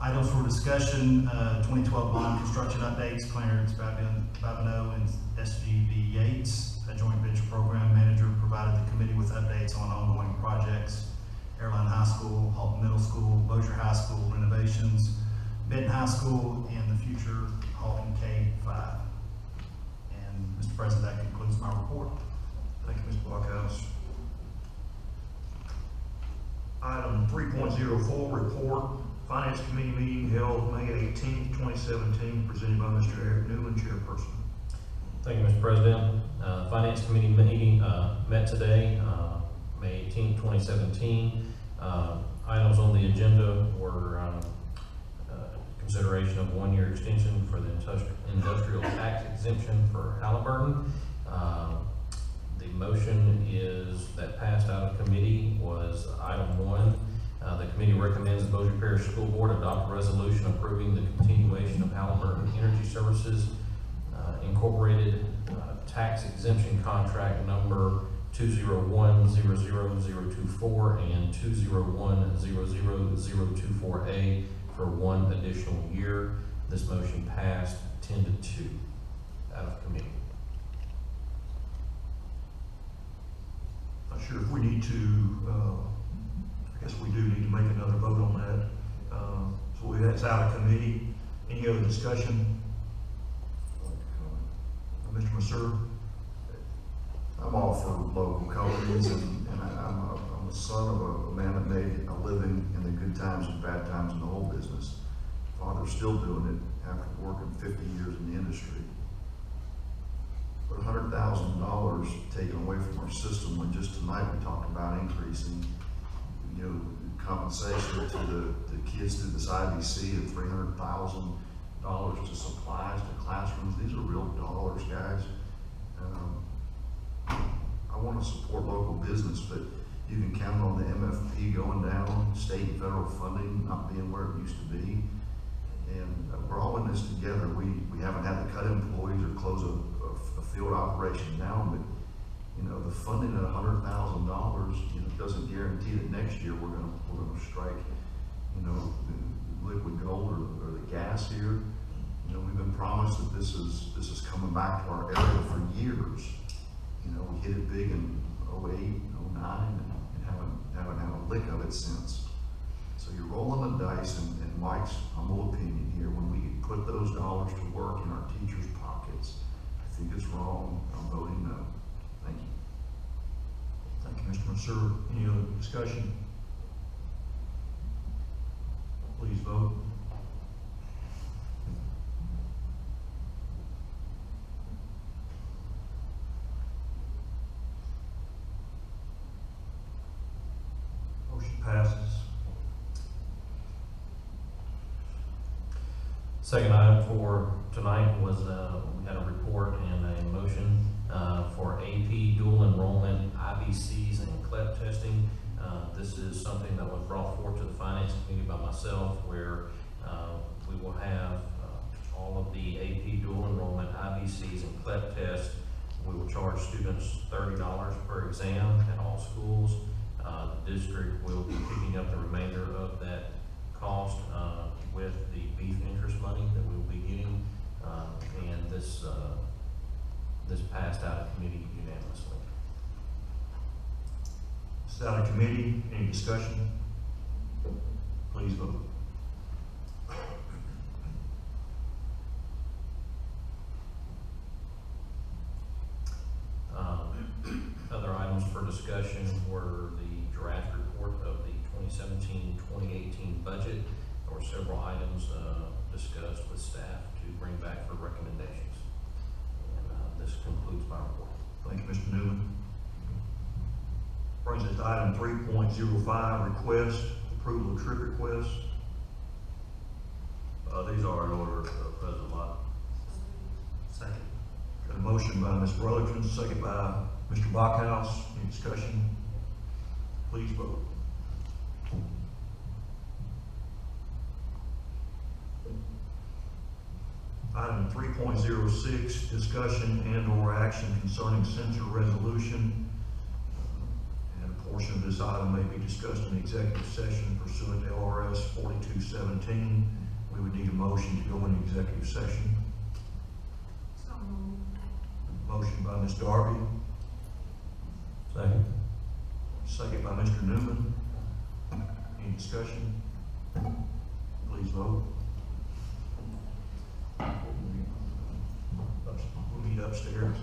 M: Items for discussion, 2012 bond construction updates, Clarence Babineau and SGB Yates, a joint venture program manager, provided the committee with updates on ongoing projects, Airline High School, Halton Middle School, Bossier High School renovations, Benton High School, and the future Halton K-5. And Mr. President, that concludes my report.
B: Thank you, Mr. Blockhouse. Item 3.04, report, Finance Committee meeting held May 18th, 2017, presented by Mr. Eric Newman, chairperson.
P: Thank you, Mr. President. Finance Committee meeting met today, May 18th, 2017. Items on the agenda were consideration of 1-year extension for the industrial tax exemption for Halliburton. The motion that passed out of committee was item 1. The committee recommends the Bossier Parish School Board adopt a resolution approving the continuation of Halliburton Energy Services Incorporated tax exemption contract number 201-00024 and 201-00024A for 1 additional year. This motion passed 10-2 out of committee.
B: Not sure if we need to, I guess we do need to make another vote on that. So that's out of committee. Any other discussion? Mr. Masseur?
F: I'm all for local companies, and I'm a son of a man that made a living in the good times and bad times in the whole business. Father's still doing it after working 50 years in the industry. But $100,000 taken away from our system when just tonight we talked about increasing, compensation to the kids through this IBC of $300,000 to supplies to classrooms. These are real dollars, guys. I want to support local business, but You can count on the MFP going down, state and federal funding not being where it used to be. And we're all in this together. We haven't had to cut employees or close a field operation down, but you know, the funding at $100,000, you know, doesn't guarantee that next year we're gonna strike, you know, the liquid gold or the gas here. You know, we've been promised that this is coming back to our area for years. You know, we hit it big in 08, 09, and haven't had a lick of it since. So you're rolling the dice, and Mike's humble opinion here, when we can put those dollars to work in our teachers' pockets, I think it's wrong. I'm voting no. Thank you.
B: Thank you, Mr. Mansour. Any other discussion? Please vote. Motion passes.
P: Second item for tonight was, we had a report and a motion for AP dual enrollment, IBCs, and CLEP testing. This is something that was brought forward to the Finance Committee by myself, where we will have all of the AP dual enrollment, IBCs, and CLEP tests. We will charge students $30 per exam at all schools. The district will be picking up the remainder of that cost with the beef interest money that we will be getting, and this passed out of committee unanimously.
B: This is out of committee. Any discussion? Please vote.
P: Other items for discussion were the draft report of the 2017-2018 budget. There were several items discussed with staff to bring back for recommendations. And this concludes my report.
B: Thank you, Mr. Newman. Brings us to item 3.05, request, approval of trip requests. These are in order, President Lott. Second. Got a motion by Ms. Brotherton, second by Mr. Backhouse. Any discussion? Please vote. Item 3.06, discussion and/or action concerning censure resolution. And a portion of this item may be discussed in executive session pursuant to LRS 4217. We would need a motion to go into executive session. Motion by Ms. Darby.
P: Second.
B: Second by Mr. Newman. Any discussion? Please vote. We'll meet upstairs.